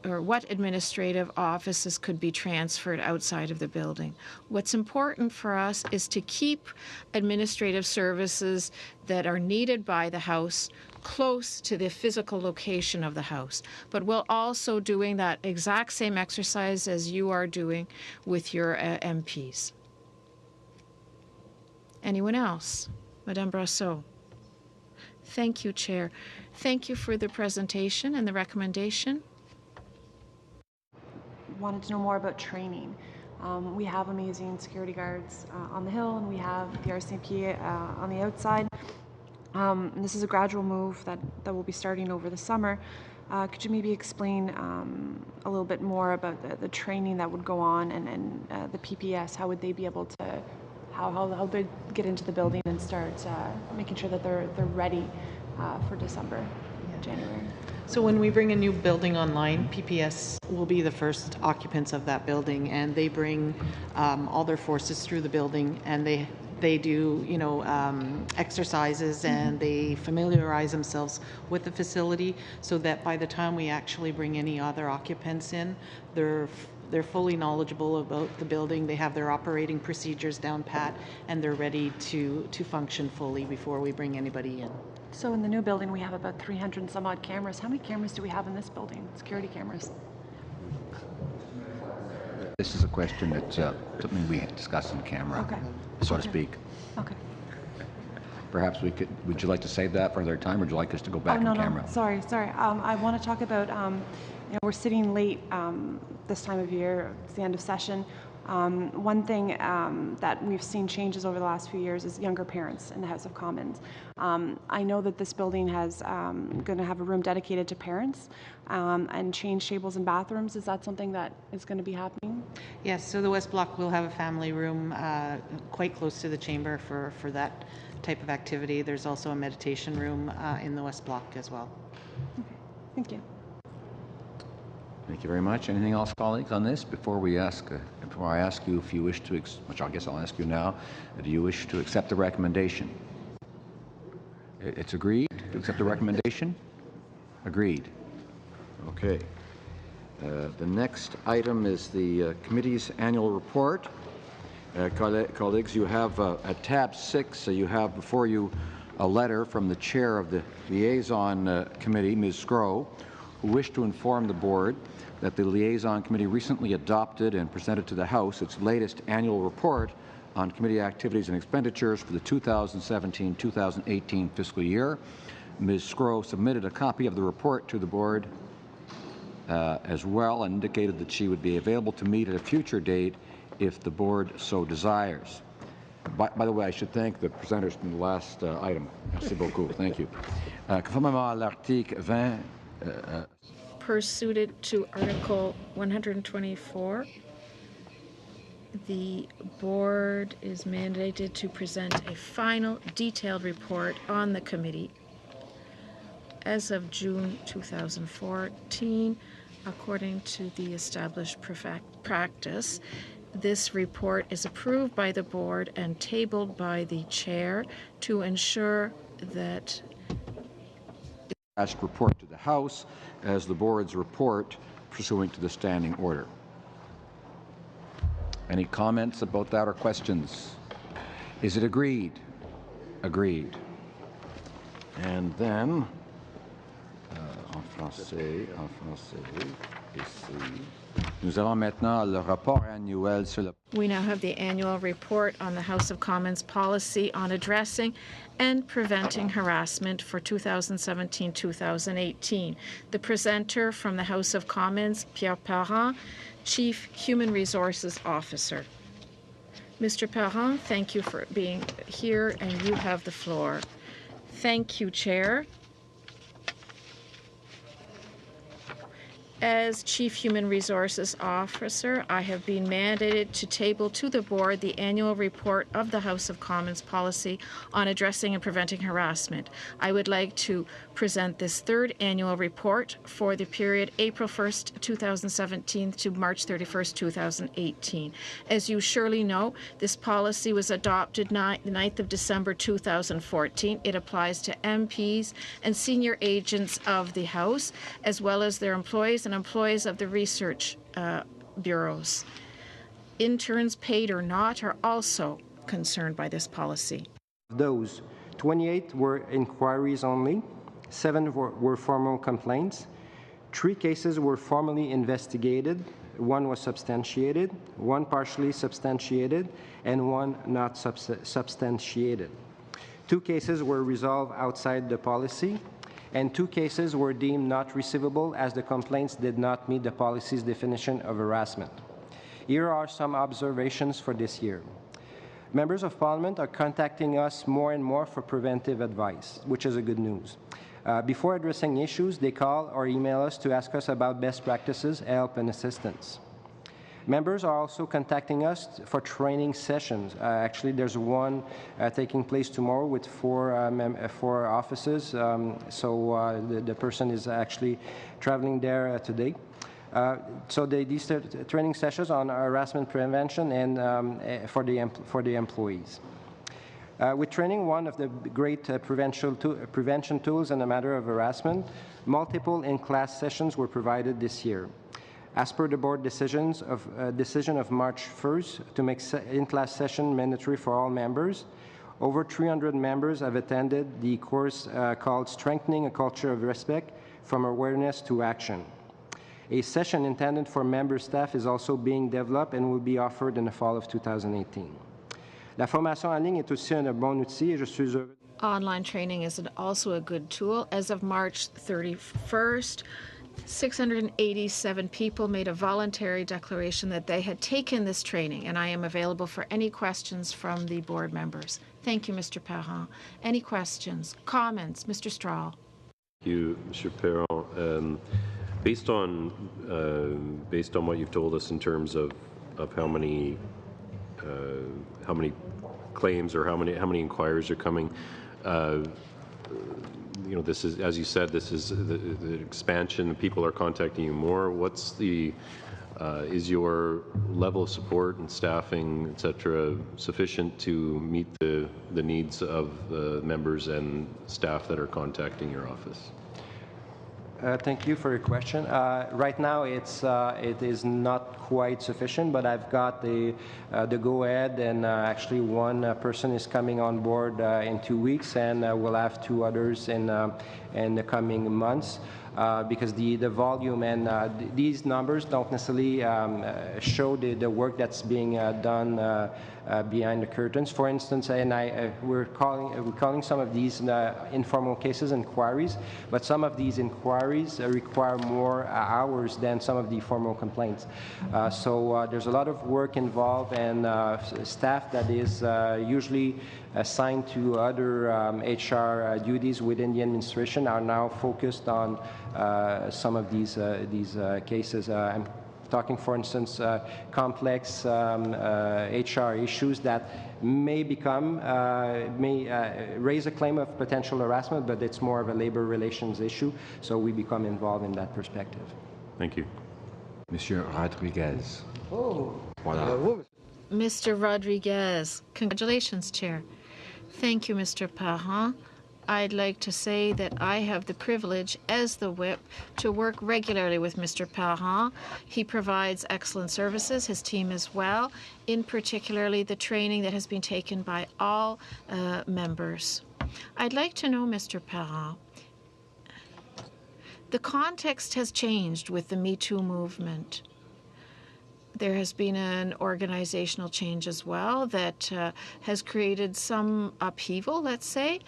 what administrative offices could be transferred outside of the building. What's important for us is to keep administrative services that are needed by the House close to the physical location of the House. But we're also doing that exact same exercise as you are doing with your MPs. Anyone else? Madame Brassot. Thank you, Chair. Thank you for the presentation and the recommendation. Wanted to know more about training. We have amazing security guards on the Hill, and we have the RCMP on the outside. And this is a gradual move that will be starting over the summer. Could you maybe explain a little bit more about the training that would go on and the PPS? How would they be able to, how they get into the building and start making sure that they're ready for December, January? So when we bring a new building online, PPS will be the first occupants of that building, and they bring all their forces through the building, and they do, exercises, and they familiarize themselves with the facility, so that by the time we actually bring any other occupants in, they're fully knowledgeable about the building. They have their operating procedures down pat, and they're ready to function fully before we bring anybody in. So in the new building, we have about 300 and some odd cameras. How many cameras do we have in this building, security cameras? This is a question that's something we discuss in camera, so to speak. Okay. Perhaps would you like to save that for another time, or would you like us to go back in camera? No, sorry. I want to talk about, we're sitting late this time of year, it's the end of session. One thing that we've seen changes over the last few years is younger parents in the House of Commons. I know that this building has going to have a room dedicated to parents and change tables and bathrooms. Is that something that is going to be happening? Yes, so the West Block will have a family room quite close to the chamber for that type of activity. There's also a meditation room in the West Block as well. Okay, thank you. Thank you very much. Anything else, colleagues, on this? Before I ask you if you wish to, which I guess I'll ask you now, do you wish to accept the recommendation? It's agreed to accept the recommendation? Agreed. Okay. The next item is the committee's annual report. Colleagues, you have at tab 6, you have before you a letter from the chair of the liaison committee, Ms. Sgro, who wished to inform the board that the Liaison Committee recently adopted and presented to the House its latest annual report on committee activities and expenditures for the 2017-2018 fiscal year. Ms. Sgro submitted a copy of the report to the board as well, and indicated that she would be available to meet at a future date if the board so desires. By the way, I should thank the presenters from the last item. Merci beaucoup. Thank you. Conformément à l'article 20, pursuant to Article 124 the board is mandated to present a final detailed report on the committee as of June 2014, according to the established practice. This report is approved by the board and tabled by the chair to ensure that Attached report to the House as the board's report pursuant to the standing order. Any comments about that or questions? Is it agreed? Agreed. And then, en français, ici. Nous avons maintenant le rapport annuel sur le... we now have the annual report on the House of Commons policy on addressing and preventing harassment for 2017-2018. The presenter from the House of Commons, Pierre Parent, Chief Human Resources Officer. Mr. Parent, thank you for being here, and you have the floor. Thank you, Chair. As Chief Human Resources Officer, I have been mandated to table to the board the annual report of the House of Commons policy on addressing and preventing harassment. I would like to present this third annual report for the period April 1st, 2017 to March 31st, 2018. As you surely know, this policy was adopted the 9th of December 2014. It applies to MPs and senior agents of the House, as well as their employees and employees of the research bureaus. Interns, paid or not, are also concerned by this policy. Those 28 were inquiries only, 7 were formal complaints, 3 cases were formally investigated, 1 was substantiated, 1 partially substantiated, and 1 not substantiated. 2 cases were resolved outside the policy, and 2 cases were deemed not receivable as the complaints did not meet the policy's definition of harassment. Here are some observations for this year. Members of Parliament are contacting us more and more for preventive advice, which is a good news. Before addressing issues, they call or email us to ask us about best practices, help, and assistance. Members are also contacting us for training sessions. Actually, there's one taking place tomorrow with 4 offices. The person is actually traveling there today. So these training sessions on harassment prevention and for the employees. With training, one of the great prevention tools in the matter of harassment, multiple in-class sessions were provided this year. As per the board decision of March 1st to make in-class session mandatory for all members, over 300 members have attended the course called Strengthening a Culture of Respect from Awareness to Action. A session intended for member staff is also being developed and will be offered in the fall of 2018. La formation en ligne est aussi un bon outil et je suis heureux. Online training is also a good tool. As of March 31st, 687 people made a voluntary declaration that they had taken this training, and I am available for any questions from the board members. Thank you, Mr. Parent. Any questions, comments? Mr. Strahl. Thank you, Mr. Parent. Based on what you've told us in terms of how many claims or how many inquiries are coming, this is, as you said, this is the expansion. People are contacting you more. What's the is your level of support and staffing, etc., sufficient to meet the needs of members and staff that are contacting your office? Thank you for your question. Right now, it is not quite sufficient, but I've got the go-ahead, and actually one person is coming on board in 2 weeks, and we'll have 2 others in the coming months. Because the volume and these numbers don't necessarily show the work that's being done behind the curtains. For instance, and we're calling some of these informal cases inquiries, but some of these inquiries require more hours than some of the formal complaints. So there's a lot of work involved, and staff that is usually assigned to other HR duties within the administration are now focused on some of these cases. talking, for instance, complex HR issues that may raise a claim of potential harassment, but it's more of a labor relations issue, so we become involved in that perspective. Thank you. Monsieur Rodriguez. Mr. Rodriguez. Congratulations, Chair. Thank you, Mr. Parent. I'd like to say that I have the privilege, as the whip, to work regularly with Mr. Parent. He provides excellent services, his team as well, in particularly the training that has been taken by all members. I'd like to know, Mr. Parent, the context has changed with the Me Too movement. There has been an organizational change as well that has created some upheaval, let's say.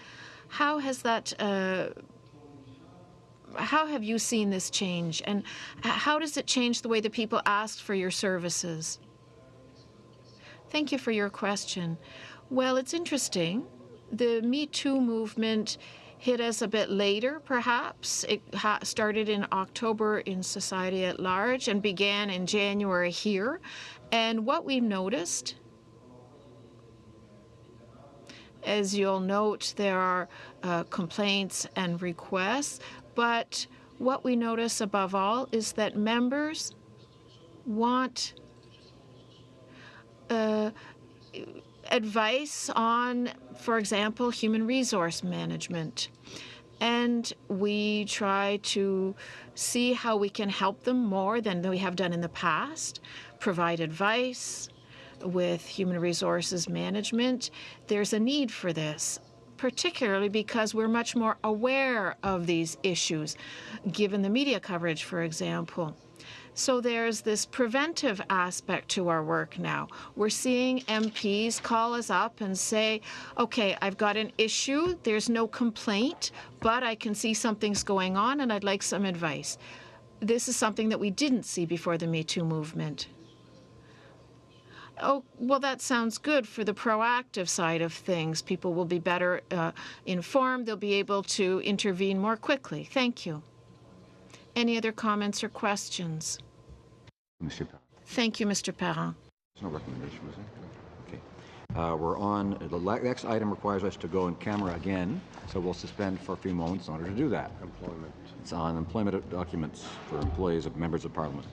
How has that, how have you seen this change, and how does it change the way that people ask for your services? Thank you for your question. Well, it's interesting. The Me Too movement hit us a bit later, perhaps. It started in October in society at large and began in January here. And what we've noticed, as you'll note, there are complaints and requests, but what we notice above all is that members want advice on, for example, human resource management. And we try to see how we can help them more than we have done in the past, provide advice with human resources management. There's a need for this, particularly because we're much more aware of these issues, given the media coverage, for example. So there's this preventive aspect to our work now. We're seeing MPs call us up and say, okay, I've got an issue, there's no complaint, but I can see something's going on and I'd like some advice. This is something that we didn't see before the Me Too movement. Oh, well, that sounds good for the proactive side of things. People will be better informed. They'll be able to intervene more quickly. Thank you. Any other comments or questions? Monsieur Parent. Thank you, Mr. Parent. There's no recommendation, was there? Okay. We're on, the next item requires us to go in camera again, so we'll suspend for a few moments in order to do that. Employment. It's on employment documents for employees of members of Parliament.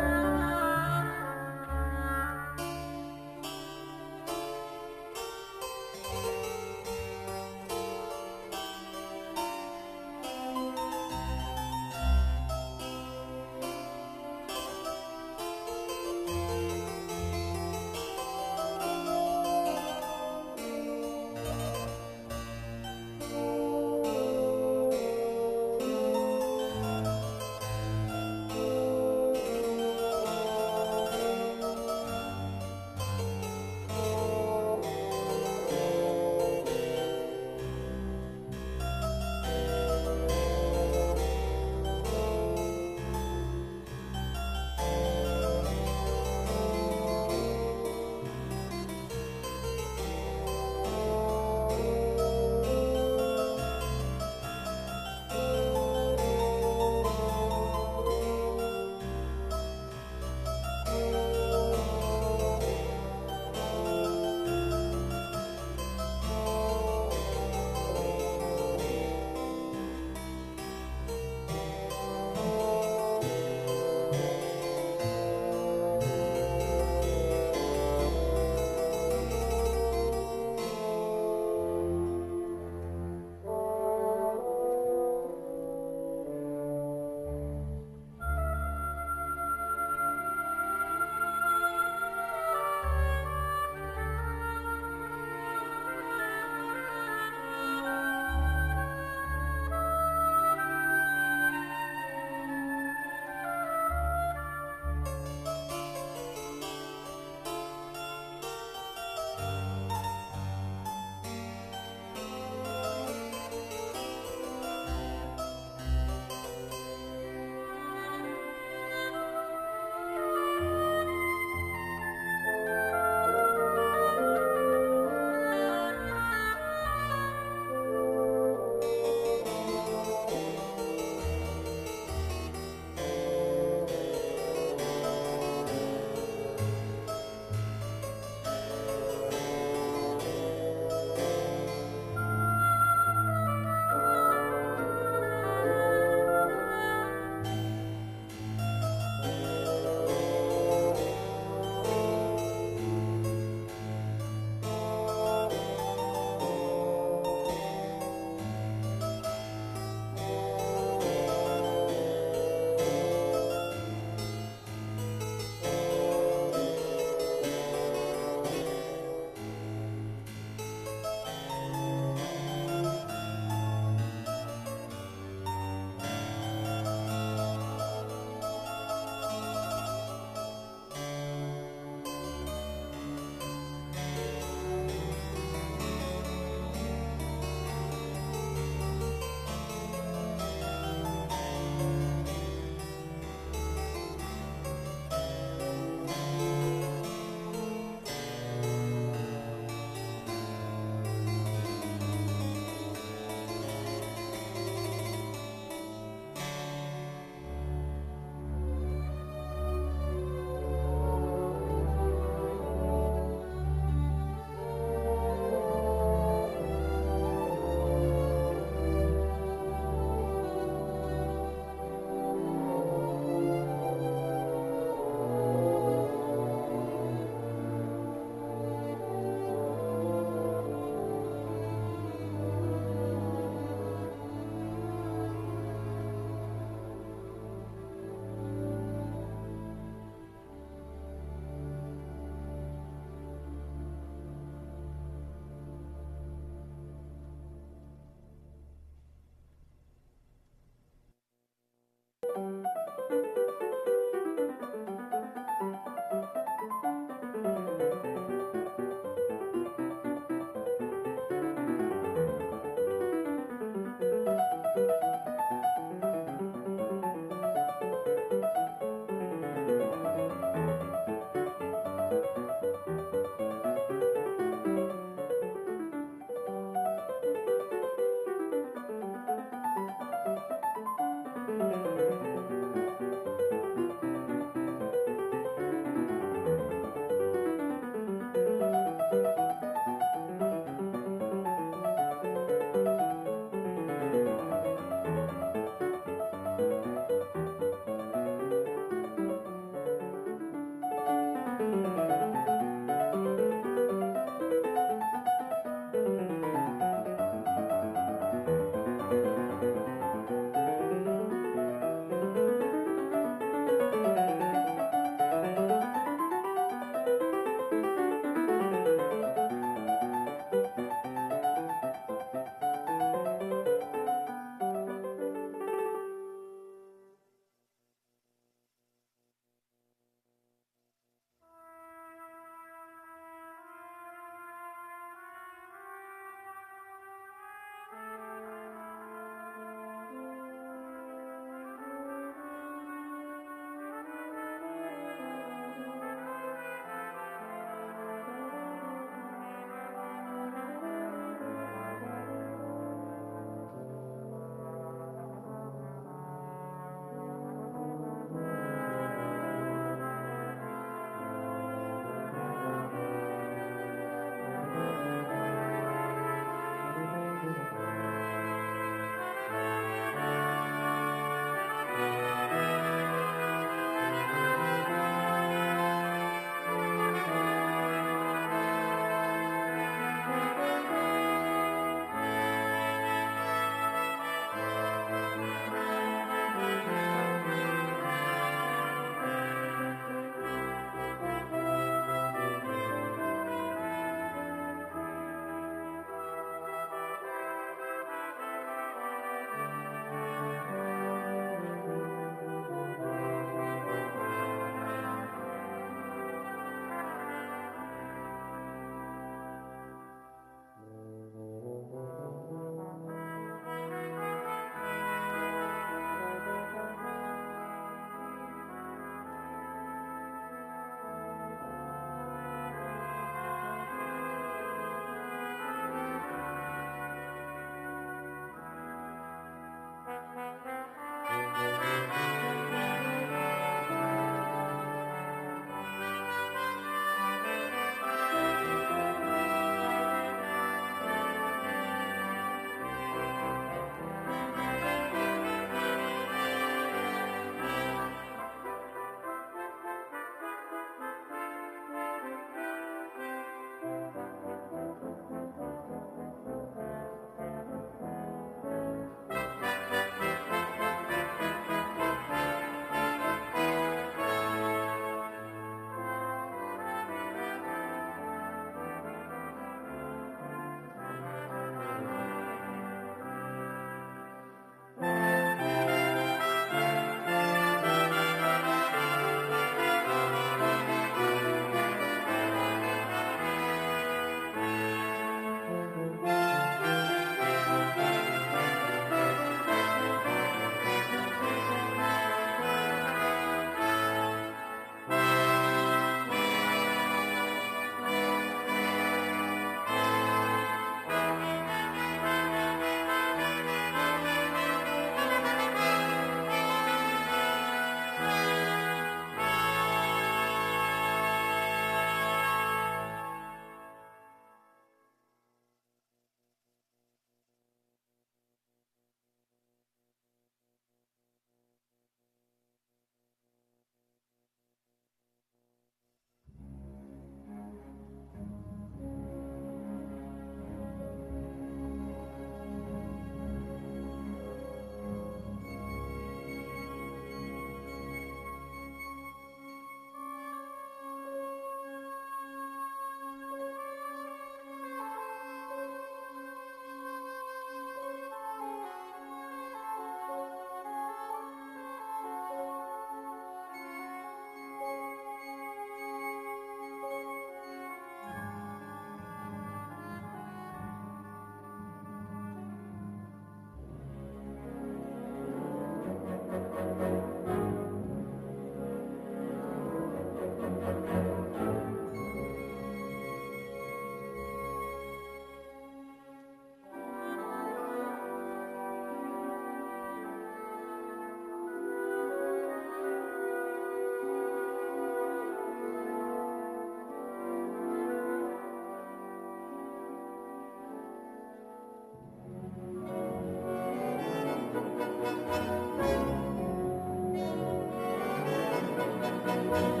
you.